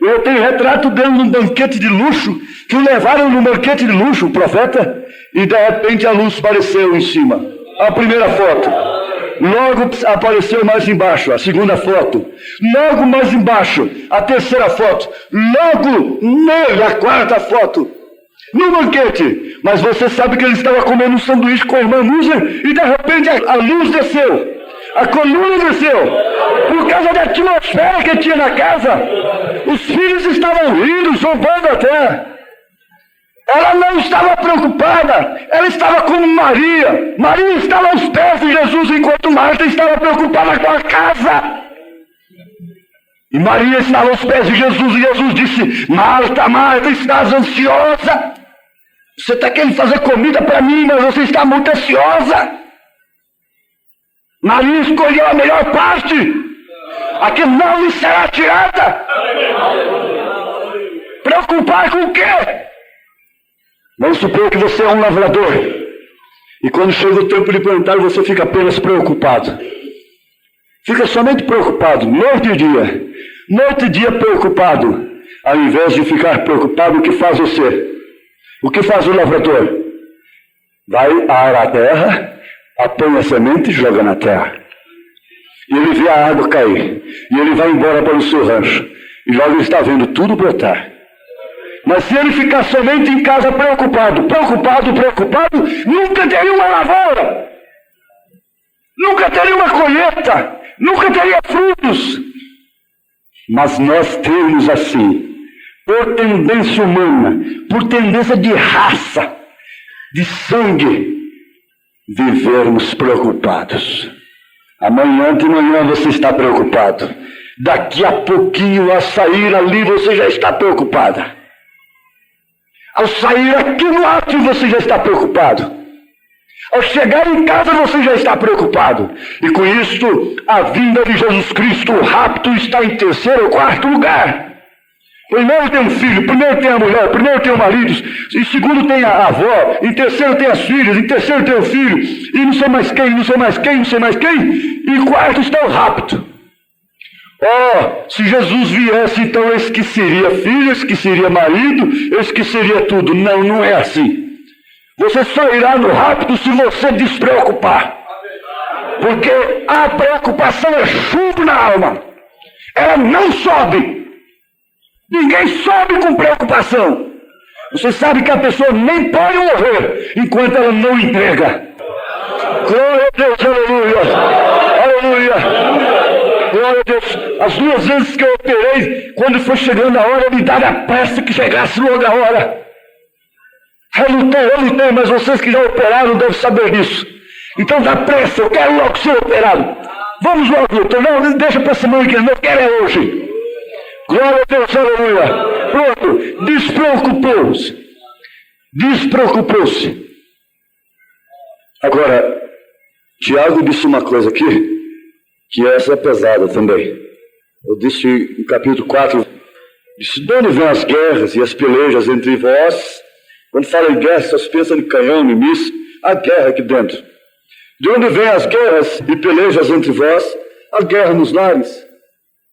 Eu tenho retrato dele num banquete de luxo, que o levaram num banquete de luxo, o profeta, e de repente a luz apareceu em cima. A primeira foto. Logo apareceu mais embaixo, a segunda foto. Logo mais embaixo, a terceira foto. Logo nele, a quarta foto. No banquete. Mas você sabe que ele estava comendo um sanduíche com a irmã Musa e de repente a luz desceu. A coluna desceu. Por causa da atmosfera que tinha na casa. Os filhos estavam rindo, zombando até. Ela não estava preocupada, ela estava como Maria. Maria estava aos pés de Jesus, enquanto Marta estava preocupada com a casa. E Maria estava aos pés de Jesus, e Jesus disse: Marta, Marta, estás ansiosa? Você está querendo fazer comida para mim, mas você está muito ansiosa. Maria escolheu a melhor parte, a que não lhe será tirada. Preocupar com o quê? Vamos supor que você é um lavrador, e quando chega o tempo de plantar, você fica apenas preocupado. Fica somente preocupado, noite e dia. Noite e dia preocupado. Ao invés de ficar preocupado, o que faz você? O que faz o lavrador? Vai arar a terra, apanha a semente e joga na terra. E ele vê a água cair, e ele vai embora para o seu rancho, e logo ele está vendo tudo brotar. Mas se ele ficar somente em casa preocupado, nunca teria uma lavoura, nunca teria uma colheita, nunca teria frutos. Mas nós temos assim, por tendência humana, por tendência de raça, de sangue, vivermos preocupados. Amanhã de manhã você está preocupado. Daqui a pouquinho, a sair ali, você já está preocupada. Ao sair aqui no átrio, você já está preocupado. Ao chegar em casa, você já está preocupado. E com isto, a vinda de Jesus Cristo, o rapto, está em terceiro ou quarto lugar. Primeiro tem um filho, primeiro tem a mulher, primeiro tem o marido, em segundo tem a avó, em terceiro tem as filhas, em terceiro tem o filho, e não sei mais quem, não sei mais quem, não sei mais quem, e em quarto está o rapto. Oh, se Jesus viesse, então eu esqueceria filho, eu esqueceria marido, eu esqueceria tudo. Não, não é assim. Você só irá no rapto se você despreocupar. Porque a preocupação é chumbo na alma. Ela não sobe. Ninguém sobe com preocupação. Você sabe que a pessoa nem pode morrer enquanto ela não entrega. Glória a Deus, aleluia. Aleluia. Glória a Deus. As duas vezes que eu operei, quando foi chegando a hora, me dava a pressa que chegasse logo a hora. Eu lutei, mas vocês que já operaram devem saber disso. Então dá pressa, eu quero logo ser operado. Vamos logo, doutor. Não, deixa para semana que não quero é hoje. Glória a Deus, aleluia. Pronto, despreocupou-se. Despreocupou-se. Agora, Tiago disse uma coisa aqui, que essa é pesada também. Eu disse no capítulo 4, disse: de onde vêm as guerras e as pelejas entre vós? Quando fala em guerra, vocês pensam em canhão, em míssil. A guerra aqui dentro. De onde vêm as guerras e pelejas entre vós? A guerra nos lares.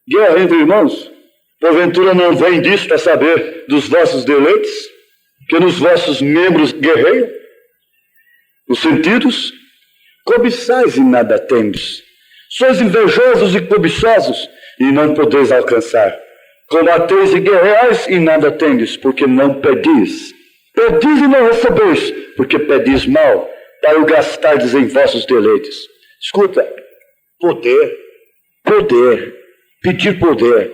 Guerra entre irmãos. Porventura não vem disto a saber dos vossos deleites? Que nos vossos membros guerreiam? Os sentidos? Cobiçais e nada tendes. Sois invejosos e cobiçosos, e não podeis alcançar. Combateis e guerreais, e nada tendes, porque não pedis. Pedis e não recebeis, porque pedis mal, para o gastardes em vossos deleites. Escuta, poder, pedir poder.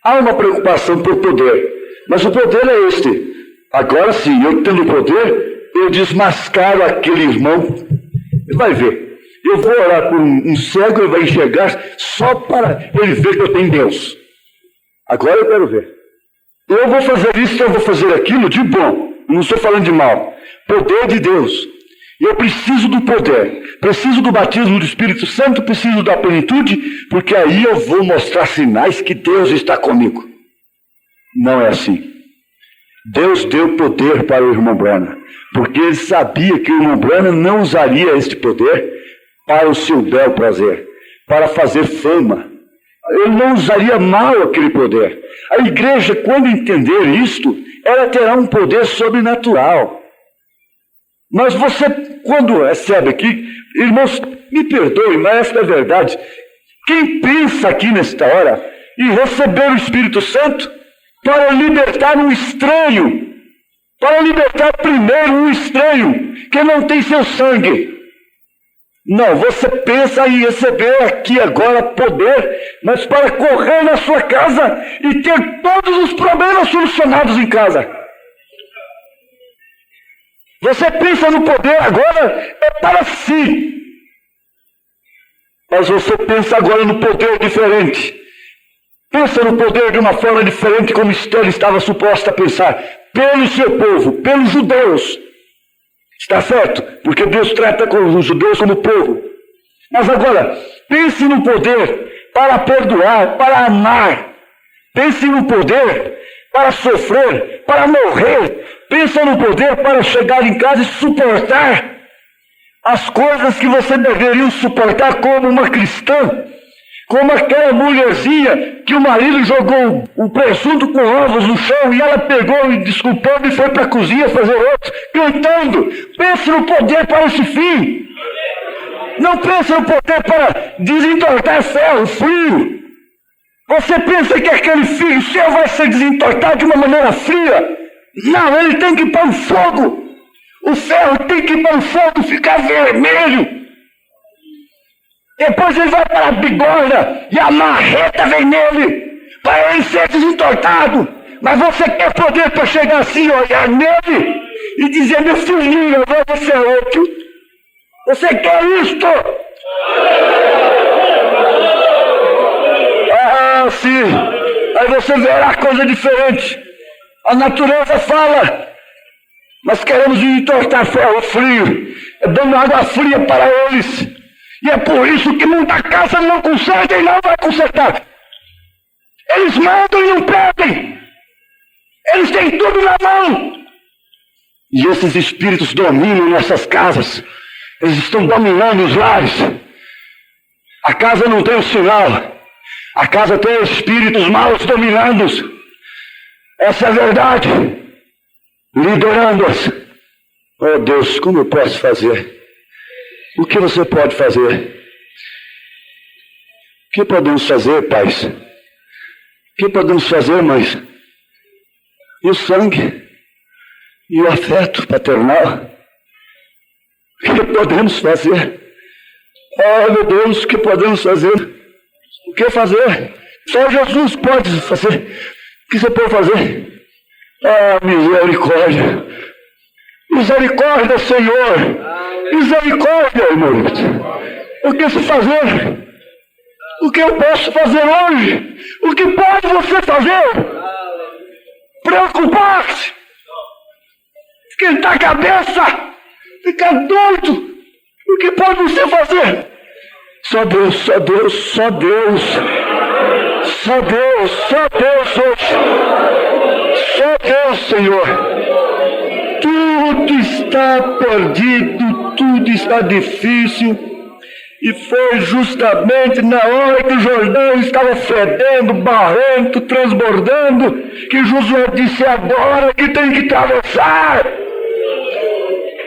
Há uma preocupação por poder, mas o poder é este. Agora sim, eu tendo poder, eu desmascaro aquele irmão. Ele vai ver. Eu vou orar por um cego, ele vai enxergar só para ele ver que eu tenho Deus. Agora eu quero ver. Eu vou fazer isso, eu vou fazer aquilo de bom. Não estou falando de mal. Poder de Deus. Eu preciso do poder. Preciso do batismo do Espírito Santo, preciso da plenitude, porque aí eu vou mostrar sinais que Deus está comigo. Não é assim. Deus deu poder para o irmão Branham, porque ele sabia que o irmão Branham não usaria este poder para o seu bel prazer, para fazer fama. Ele não usaria mal aquele poder. A igreja, quando entender isto, ela terá um poder sobrenatural. Mas você, quando recebe aqui, irmãos, me perdoem, mas esta é a verdade. Quem pensa aqui nesta hora em receber o Espírito Santo para libertar um estranho, para libertar primeiro um estranho que não tem seu sangue? Não, você pensa em receber aqui agora poder, mas para correr na sua casa e ter todos os problemas solucionados em casa. Você pensa no poder agora é para si. Mas você pensa agora no poder diferente. Pensa no poder de uma forma diferente, como Esther estava suposta a pensar. Pelo seu povo, pelos judeus. Está certo? Porque Deus trata com os judeus como povo. Mas agora, pense no poder para perdoar, para amar. Pense no poder para sofrer, para morrer. Pense no poder para chegar em casa e suportar as coisas que você deveria suportar como uma cristã. Como aquela mulherzinha que o marido jogou o presunto com ovos no chão e ela pegou e desculpando e foi para a cozinha fazer outro, cantando. Pense no poder para esse fim. Não pense no poder para desentortar ferro frio. Você pensa que aquele filho seu vai ser desentortado de uma maneira fria? Não, ele tem que ir para o fogo. O ferro tem que ir para o fogo, ficar vermelho. Depois ele vai para a bigorna e a marreta vem nele para ele ser desentortado. Mas você quer poder para chegar assim, olhar nele e dizer: meu filhinho, agora você é outro. Você quer isto? Ah, sim. Aí você verá coisa diferente. A natureza fala, mas queremos entortar ferro frio, dando água fria para eles. E é por isso que muita casa não conserta e não vai consertar. Eles mandam e não pedem. Eles têm tudo na mão. E esses espíritos dominam nessas casas. Eles estão dominando os lares. A casa não tem o sinal. A casa tem espíritos maus dominando. Essa é a verdade. Liderando-as. Oh Deus, como eu posso fazer? O que você pode fazer? O que podemos fazer, pais? O que podemos fazer, mães? E o sangue? E o afeto paternal? O que podemos fazer? Oh, meu Deus, o que podemos fazer? O que fazer? Só Jesus pode fazer. O que você pode fazer? Ah, misericórdia. Misericórdia, Senhor. Misericórdia, irmão. O que se fazer? O que eu posso fazer hoje? O que pode você fazer? Preocupar-se. Esquentar a cabeça. Ficar doido. O que pode você fazer? Só Deus, só Deus, só Deus. Só Deus, só Deus hoje. Só Deus, Senhor. Tudo está perdido, tudo está difícil. E foi justamente na hora que o Jordão estava fedendo, barrento, transbordando, que Josué disse: agora que tem que atravessar.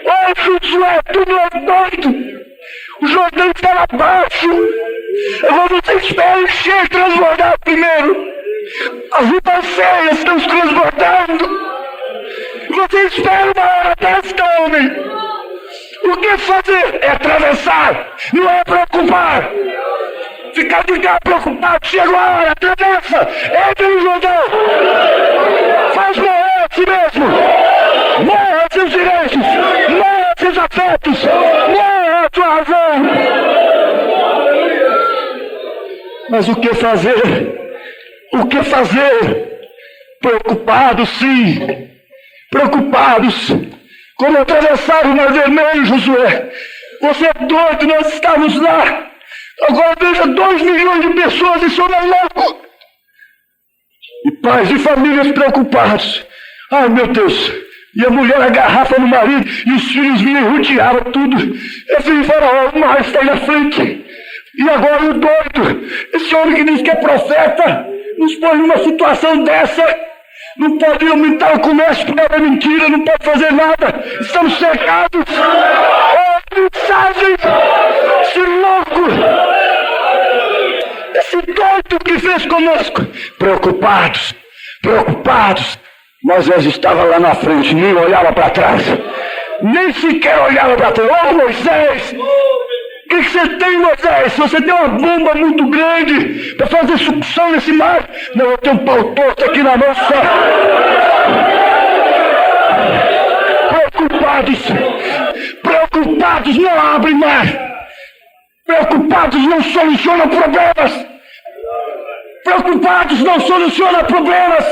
Ô Josué, tu não é doido? O Jordão está lá abaixo. Você espera encher, transbordar primeiro. As ribanceiras estão se transbordando. Você espera uma hora desta, homem. O que fazer? É atravessar, não é preocupar. Ficar de cá preocupado, chegou a hora, atravessa, entra no Jordão, faz morrer a si mesmo, morra seus direitos, morra seus afetos, morra a sua razão. Mas o que fazer? O que fazer? Preocupados, sim, preocupados. Como atravessar o Mar Vermelho, Josué? Você é doido, nós estávamos lá. Agora veja 2 milhões de pessoas, isso é louco. E pais e famílias preocupados. Ai, meu Deus. E a mulher agarrava no marido, e os filhos vinham e rodeavam tudo. Eu falei, Faraó, o mar está aí na frente. E agora o doido, esse homem que diz que é profeta, nos põe numa situação dessa. Não pode aumentar o comércio porque é mentira, não pode fazer nada. Estamos cercados. Oh, mensagem! Esse louco! Esse doido que fez conosco. Preocupados, preocupados. Moisés estava lá na frente, nem olhava para trás. Nem sequer olhava para trás. Ô, Moisés! O que você tem, Moisés? Você tem uma bomba muito grande para fazer sucção nesse mar? Não, eu tenho um pau torto aqui na mão só. Preocupados não abrem mar. Preocupados não solucionam problemas. Preocupados não solucionam problemas.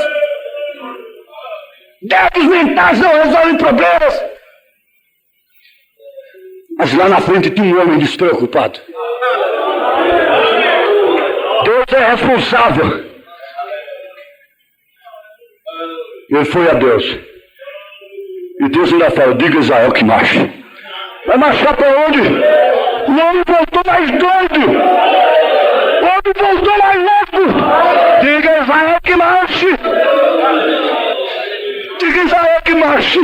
Débitos mentais não resolvem problemas. Mas lá na frente tinha um homem despreocupado. Deus é responsável. Ele foi a Deus. E Deus ainda fala, diga a Israel que marche. Vai marchar para onde? O homem voltou mais doido. O homem voltou mais louco. Diga a Israel que marche. Diga a Israel que marche.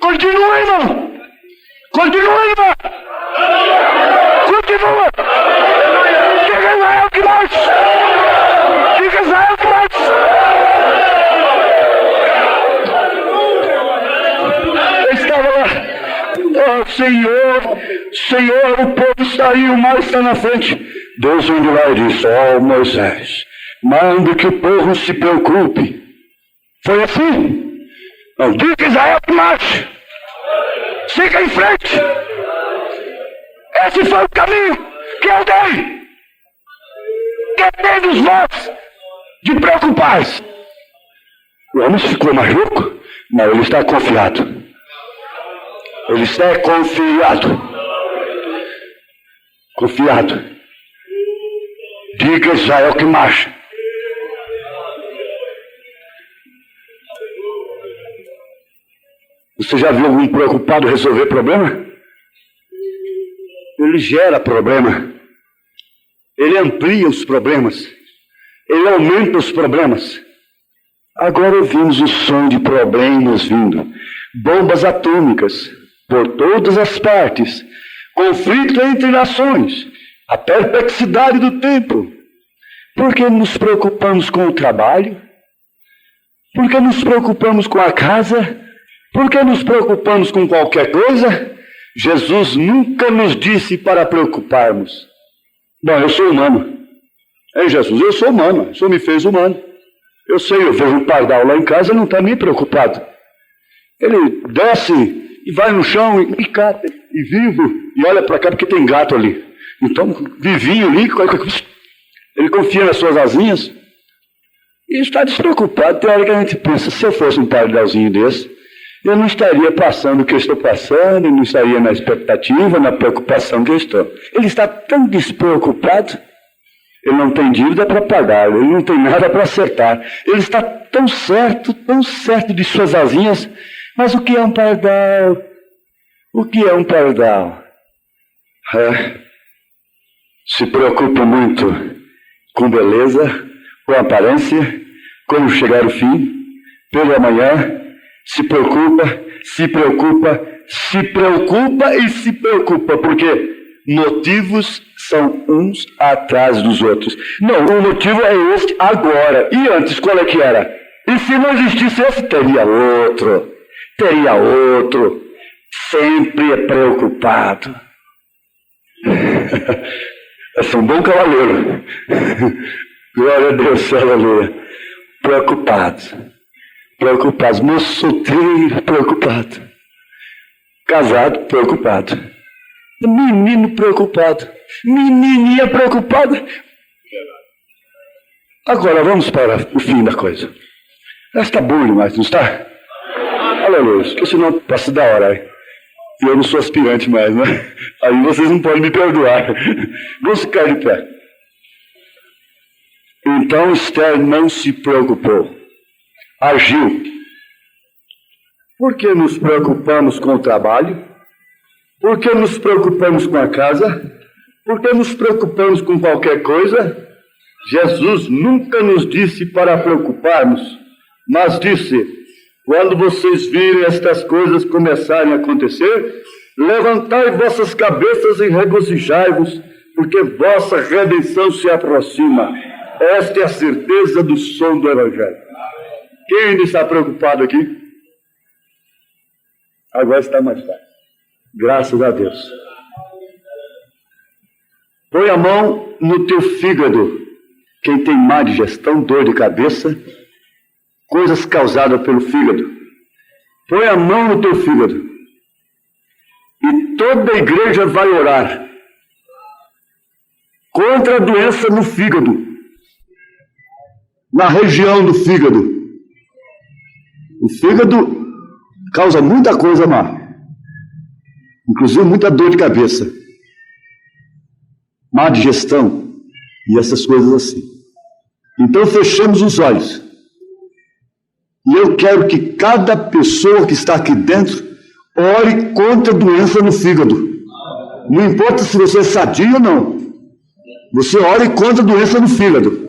Continua, irmão. Continua, irmão! Continua! Diga a Israel que marche! Diga a Israel que marche! Eu estava lá. Oh, Senhor, o povo está aí, o mar está na frente. Deus indo lá e disse, ó Moisés, manda que o povo se preocupe. Foi assim? Não, diga a Israel que marche! Siga em frente. Esse foi o caminho que eu dei. Que dei dos votos de preocupar-se. O homem ficou mais louco? Não, ele está confiado. Ele está confiado. Confiado. Diga a Israel que marcha. Você já viu algum preocupado resolver problema? Ele gera problema. Ele amplia os problemas. Ele aumenta os problemas. Agora ouvimos o som de problemas vindo. Bombas atômicas por todas as partes. Conflito entre nações. A perplexidade do tempo. Por que nos preocupamos com o trabalho? Por que nos preocupamos com a casa? Por que nos preocupamos com qualquer coisa? Jesus nunca nos disse para preocuparmos. Bom, eu sou humano. É Jesus, eu sou humano. O Senhor me fez humano. Eu sei, eu vejo um pardal lá em casa, não está nem preocupado. Ele desce e vai no chão e cata, e vivo, e olha para cá porque tem gato ali. Então, vivinho ali, ele confia nas suas asinhas e está despreocupado. Tem hora que a gente pensa, se eu fosse um pardalzinho desse, eu não estaria passando o que eu estou passando, eu não estaria na expectativa, na preocupação que eu estou. Ele está tão despreocupado, ele não tem dívida para pagar, ele não tem nada para acertar. Ele está tão certo de suas asinhas. Mas o que é um pardal? O que é um pardal? Se preocupa muito com beleza, com aparência, quando chegar o fim, pelo amanhã. Se preocupa, porque motivos são uns atrás dos outros. Não, o motivo é este agora. E antes, qual é que era? E se não existisse esse, teria outro. Sempre é preocupado. Eu sou um bom cavaleiro. Glória a Deus, aleluia. Preocupados. Preocupados. Moço solteiro, preocupado. Casado, preocupado. Menino preocupado. Menininha preocupada. Agora vamos para o fim da coisa. Está bom demais, não está? Aleluia. Porque senão passa da hora aí. E eu não sou aspirante mais, né? Aí vocês não podem me perdoar. Vamos ficar de pé. Então Esther não se preocupou. Agiu. Por que nos preocupamos com o trabalho? Por que nos preocupamos com a casa? Por que nos preocupamos com qualquer coisa? Jesus nunca nos disse para preocuparmos, mas disse: quando vocês virem estas coisas começarem a acontecer, levantai vossas cabeças e regozijai-vos, porque vossa redenção se aproxima. Esta é a certeza do som do Evangelho. Quem ainda está preocupado aqui? Agora está mais fácil. Graças a Deus. Põe a mão no teu fígado. Quem tem má digestão, dor de cabeça, coisas causadas pelo fígado. Põe a mão no teu fígado. E toda a igreja vai orar contra a doença no fígado. Na região do fígado. O fígado causa muita coisa má. Inclusive muita dor de cabeça. Má digestão. E essas coisas assim. Então fechamos os olhos. E eu quero que cada pessoa que está aqui dentro ore contra a doença no fígado. Não importa se você é sadio ou não. Você ore contra a doença no fígado.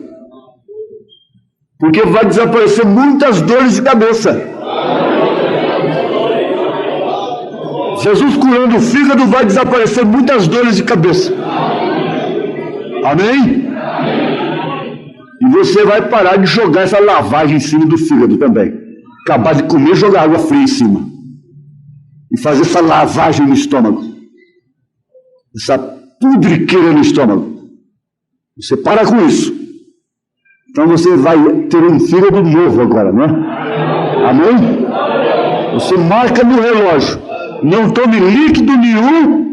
Porque vai desaparecer muitas dores de cabeça. Jesus curando o fígado, vai desaparecer muitas dores de cabeça. Amém? E você vai parar de jogar essa lavagem em cima do fígado também. Acabar de comer e jogar água fria em cima. E fazer essa lavagem no estômago. Essa pudriqueira no estômago. Você para com isso. Então você vai ter um fígado novo agora, não é? Amém? Você marca no relógio. Não tome líquido nenhum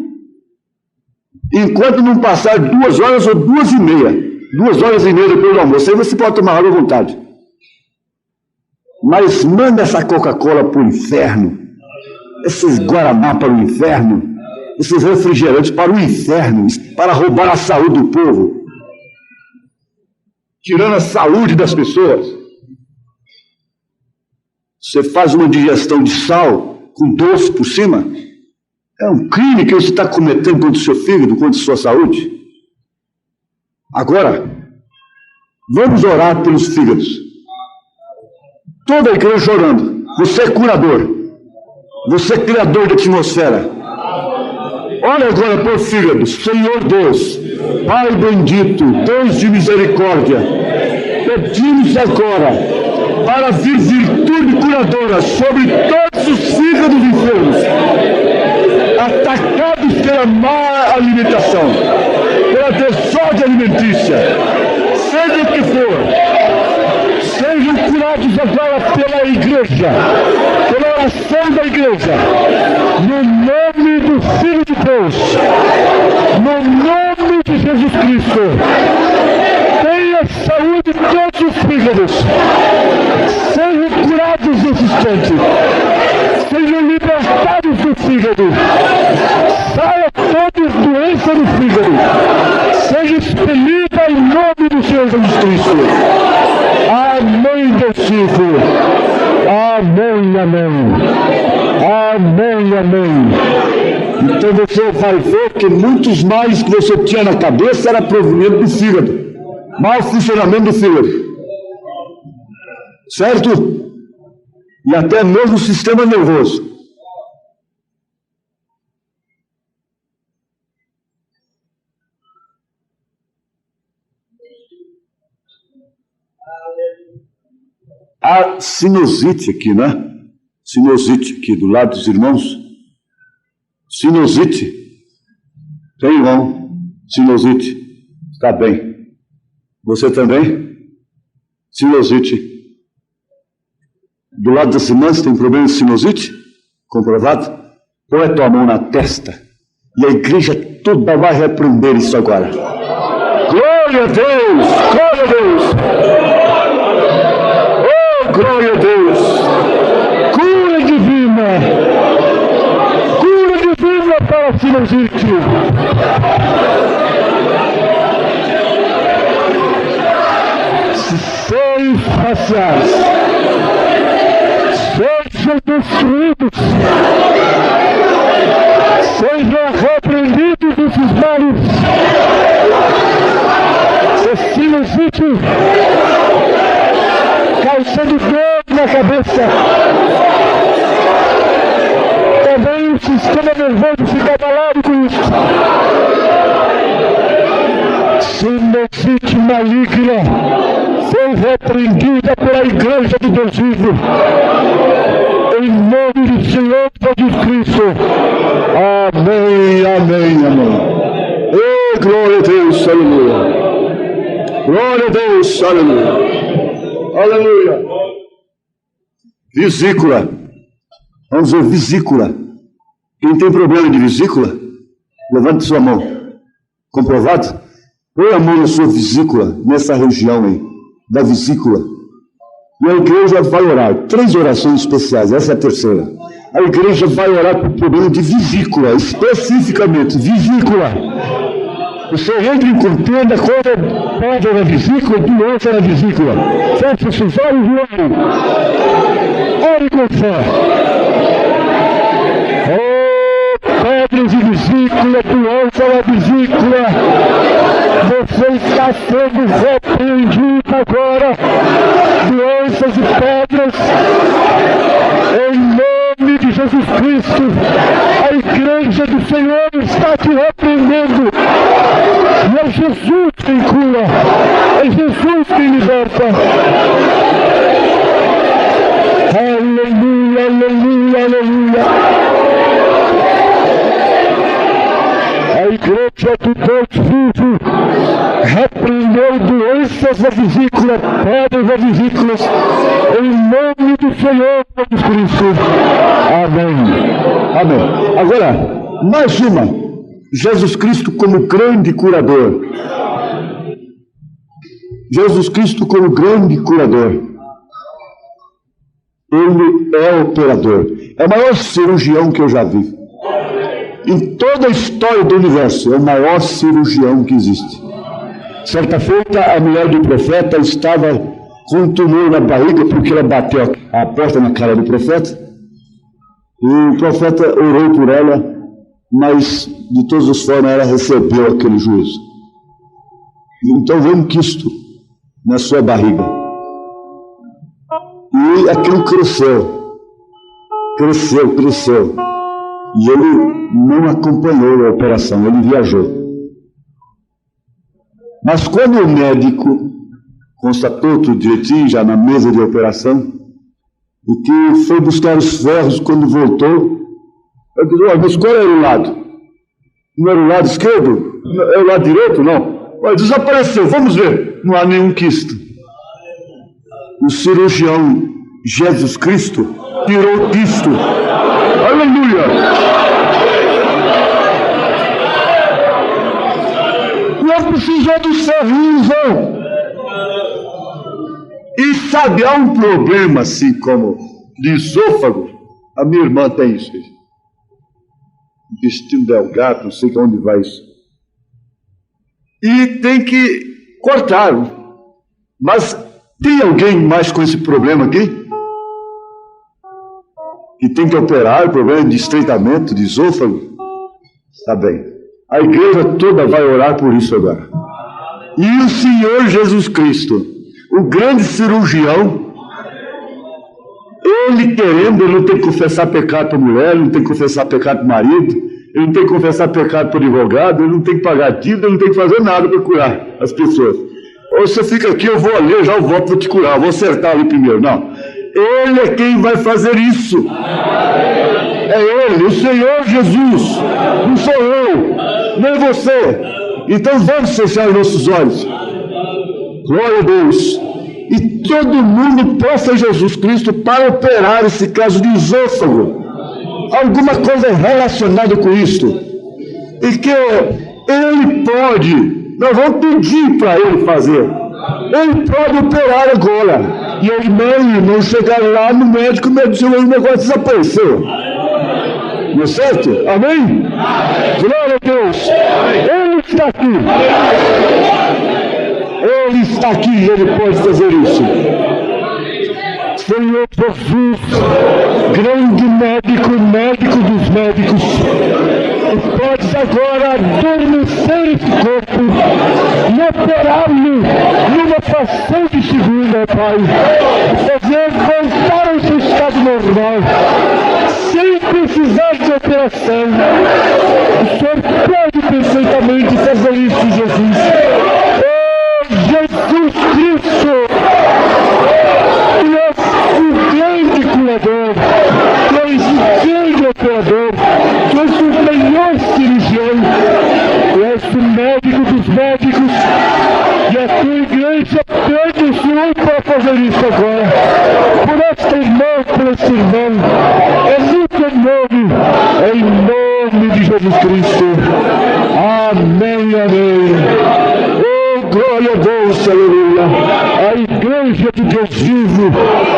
enquanto não passar 2 horas ou 2h30. 2h30 depois do almoço. Aí você pode tomar água à vontade. Mas manda essa Coca-Cola para o inferno. Esses Guaraná para o inferno. Esses refrigerantes para o inferno. Para roubar a saúde do povo. Tirando a saúde das pessoas. Você faz uma digestão de sal com doce por cima. É um crime que você está cometendo contra o seu fígado, contra a sua saúde. Agora, vamos orar pelos fígados. Toda a igreja orando. Você é curador. Você é criador da atmosfera. Olha agora para o fígado. Senhor Deus, Pai bendito, Deus de misericórdia, pedimos agora para vir virtude curadora sobre todos os fígados enfermos, atacados pela má alimentação, pela desordem alimentícia, seja o que for, sejam curados agora pela igreja, pela oração da igreja, no nome do Filho de Deus, no nome de Jesus Cristo. Tenha saúde todos os fígados, sejam curados nesse instante, sejam libertados do fígado, saia toda doença do fígado, seja expelida em nome do Senhor Jesus Cristo. Amém, discípulo. Amém, amém. Amém, amém. Então você vai ver que muitos males que você tinha na cabeça era proveniente do fígado. Mau funcionamento do fígado. Certo? E até mesmo o sistema nervoso. A sinusite aqui, né? Sinusite aqui do lado dos irmãos. Sinusite. Tem, irmão? Sinusite. Tá bem. Você também? Sinusite. Do lado da Simã, você tem problema de sinusite? Comprovado? Põe a tua mão na testa e a igreja toda vai repreender isso agora. Glória a Deus! Glória a Deus! Oh, glória a Deus! Cura divina! Cura divina para a sinusite! Seis faciais sejam destruídos, sejam repreendidos esses males. Esse sinusite causando dor na cabeça. Também o sistema nervoso fica abalado com isso. Sinusite maligna foi repreendida pela igreja do Deus vivo. Em nome do Senhor Jesus Cristo. Amém, amém, amém. Oh, glória a Deus, aleluia. Glória a Deus, aleluia. Aleluia. Vesícula. Vamos ver, vesícula. Quem tem problema de vesícula, levante sua mão. Comprovado? Põe a mão na sua vesícula, nessa região aí, da vesícula. E a igreja vai orar. 3 orações especiais, essa é a terceira. A igreja vai orar por problema de vesícula, especificamente, vesícula. Você entra em contenda contra pedra na vesícula, doença na vesícula. Feche seus olhos e ore. Ore com fé. Oh, pedras de vesícula, doença na vesícula. Você está sendo repreendido agora. Doenças e pedras. Em nome de Jesus Cristo. A igreja do Senhor está te repreendendo. E é Jesus quem cura. É Jesus quem liberta. Aleluia, aleluia, aleluia. A igreja do Deus vivo repreendeu doenças da vesícula, pedras da vesícula, em nome do Senhor Jesus Cristo. Amém. Amém. Agora, mais uma. Jesus Cristo como grande curador. Jesus Cristo como grande curador. Ele é operador. É o maior cirurgião que eu já vi. Em toda a história do universo, é o maior cirurgião que existe. Certa feita, a mulher do profeta estava com um tumor na barriga porque ela bateu a porta na cara do profeta. E o profeta orou por ela, mas de todas as formas ela recebeu aquele juízo. Então veio um quisto na sua barriga. E aquilo cresceu. E ele não acompanhou a operação, ele viajou. Mas quando o médico constatou tudo direitinho, já na mesa de operação, e que foi buscar os ferros, quando voltou, eu disse: olha, mas qual era o lado? Não era o lado esquerdo? É o lado direito? Não. Olha, desapareceu, vamos ver. Não há nenhum quisto. O cirurgião Jesus Cristo tirou o quisto. Aleluia! Não precisou dos ferrinhos, não. E sabe, há um problema assim como de esôfago. A minha irmã tem isso. Intestino delgado, não sei de onde vai isso. E tem que cortar. Mas tem alguém mais com esse problema aqui? Que tem que operar, problema de estreitamento de esôfago? Tá bem. A igreja toda vai orar por isso agora. E o Senhor Jesus Cristo, o grande cirurgião, ele querendo, ele não tem que confessar pecado para a mulher, ele não tem que confessar pecado para o marido, ele não tem que confessar pecado para o advogado, ele não tem que pagar dívida, ele não tem que fazer nada para curar as pessoas. Ou você fica aqui, eu vou ali, eu já volto para te curar, eu vou acertar ali primeiro. Não. Ele é quem vai fazer isso. É Ele, o Senhor Jesus. Não sou eu, nem você. Então vamos fechar os nossos olhos. Glória a Deus. E todo mundo peça a Jesus Cristo para operar esse caso de esôfago. Alguma coisa relacionada com isto. E que ele pode, nós vamos pedir para ele fazer. Ele pode operar agora. E a irmã chegaram lá no médico, o médico disse, o negócio desapareceu. Não é certo? Amém? Glória a Deus. Ele está aqui. Ele está aqui e ele pode fazer isso. Senhor Jesus, grande médico, médico dos médicos, tu podes agora adormecer esse corpo e operar-lo numa fração de segundo, Pai, fazer voltar ao seu estado normal, sem precisar de operação. O Senhor pode perfeitamente fazer isso, Jesus. Oh, Jesus Cristo! O grande curador, tu és o grande operador, tu és o melhor cirurgião, tu és o médico dos médicos, e a tua igreja pede o Senhor para fazer isso agora, por esta irmã, por este irmão, é no teu nome, em nome de Jesus Cristo. Amém, amém. Glória a Deus, aleluia. A igreja de Deus vivo,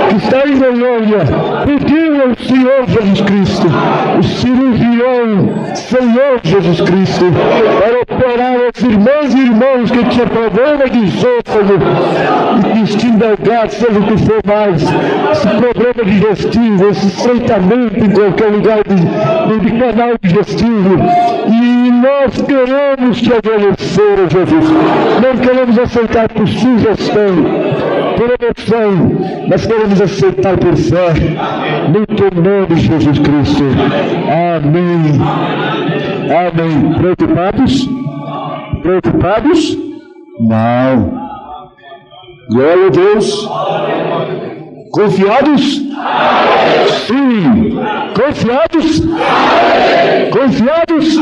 que está em Goiânia, pediu ao Senhor Jesus Cristo, o cirurgião, Senhor Jesus Cristo, para operar as irmãs e irmãos que tinham problema de esôfago, intestino delgado, seja o que for mais, esse problema digestivo, esse estreitamento em qualquer lugar de canal digestivo. E nós queremos te agradecer, Jesus. Não queremos aceitar por sugestão, por emoção, mas queremos aceitar por fé, no teu nome, Jesus Cristo. Amém. Amém. Preocupados? Preocupados? Não. Glória a Deus. Confiados? Sim. Confiados? Confiados?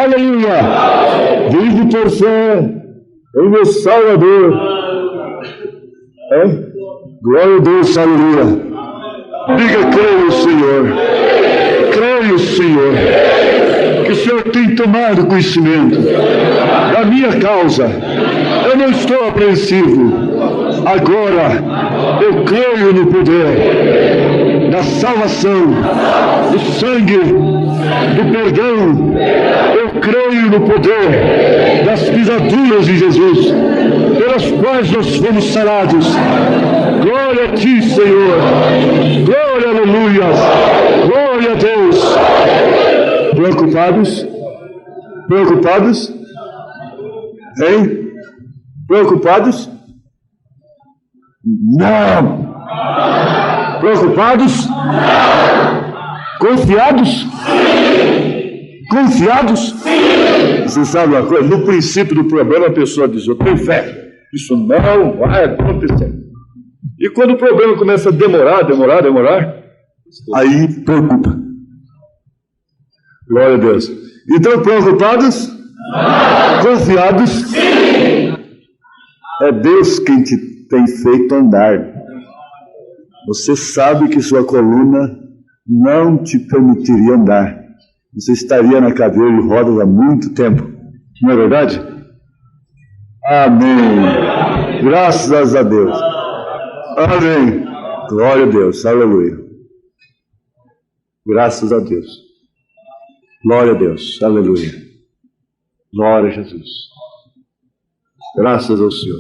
Aleluia. Vive por fé em meu Salvador. Glória a Deus, aleluia. Diga, creio, Senhor. Creio, Senhor, que o Senhor tem tomado conhecimento da minha causa. Eu não estou apreensivo. Agora, eu creio no poder da salvação, do sangue, do perdão. Eu creio no poder das pisaduras de Jesus, pelas quais nós fomos sarados. Glória a ti, Senhor. Glória, aleluia. Glória a Deus. Preocupados? Preocupados? Hein? Preocupados? Não. Preocupados? Confiados? Confiados? Você sabe uma coisa? No princípio do problema, a pessoa diz, eu tenho fé. Isso não vai acontecer. E quando o problema começa a demorar, aí preocupa. Glória a Deus. Então, preocupados? Confiados? Sim. É Deus quem te tem feito andar. Você sabe que sua coluna não te permitiria andar. Você estaria na cadeira de rodas há muito tempo. Não é verdade? Amém. Graças a Deus. Amém. Glória a Deus. Aleluia. Graças a Deus. Glória a Deus. Aleluia. Glória a Jesus. Graças ao Senhor.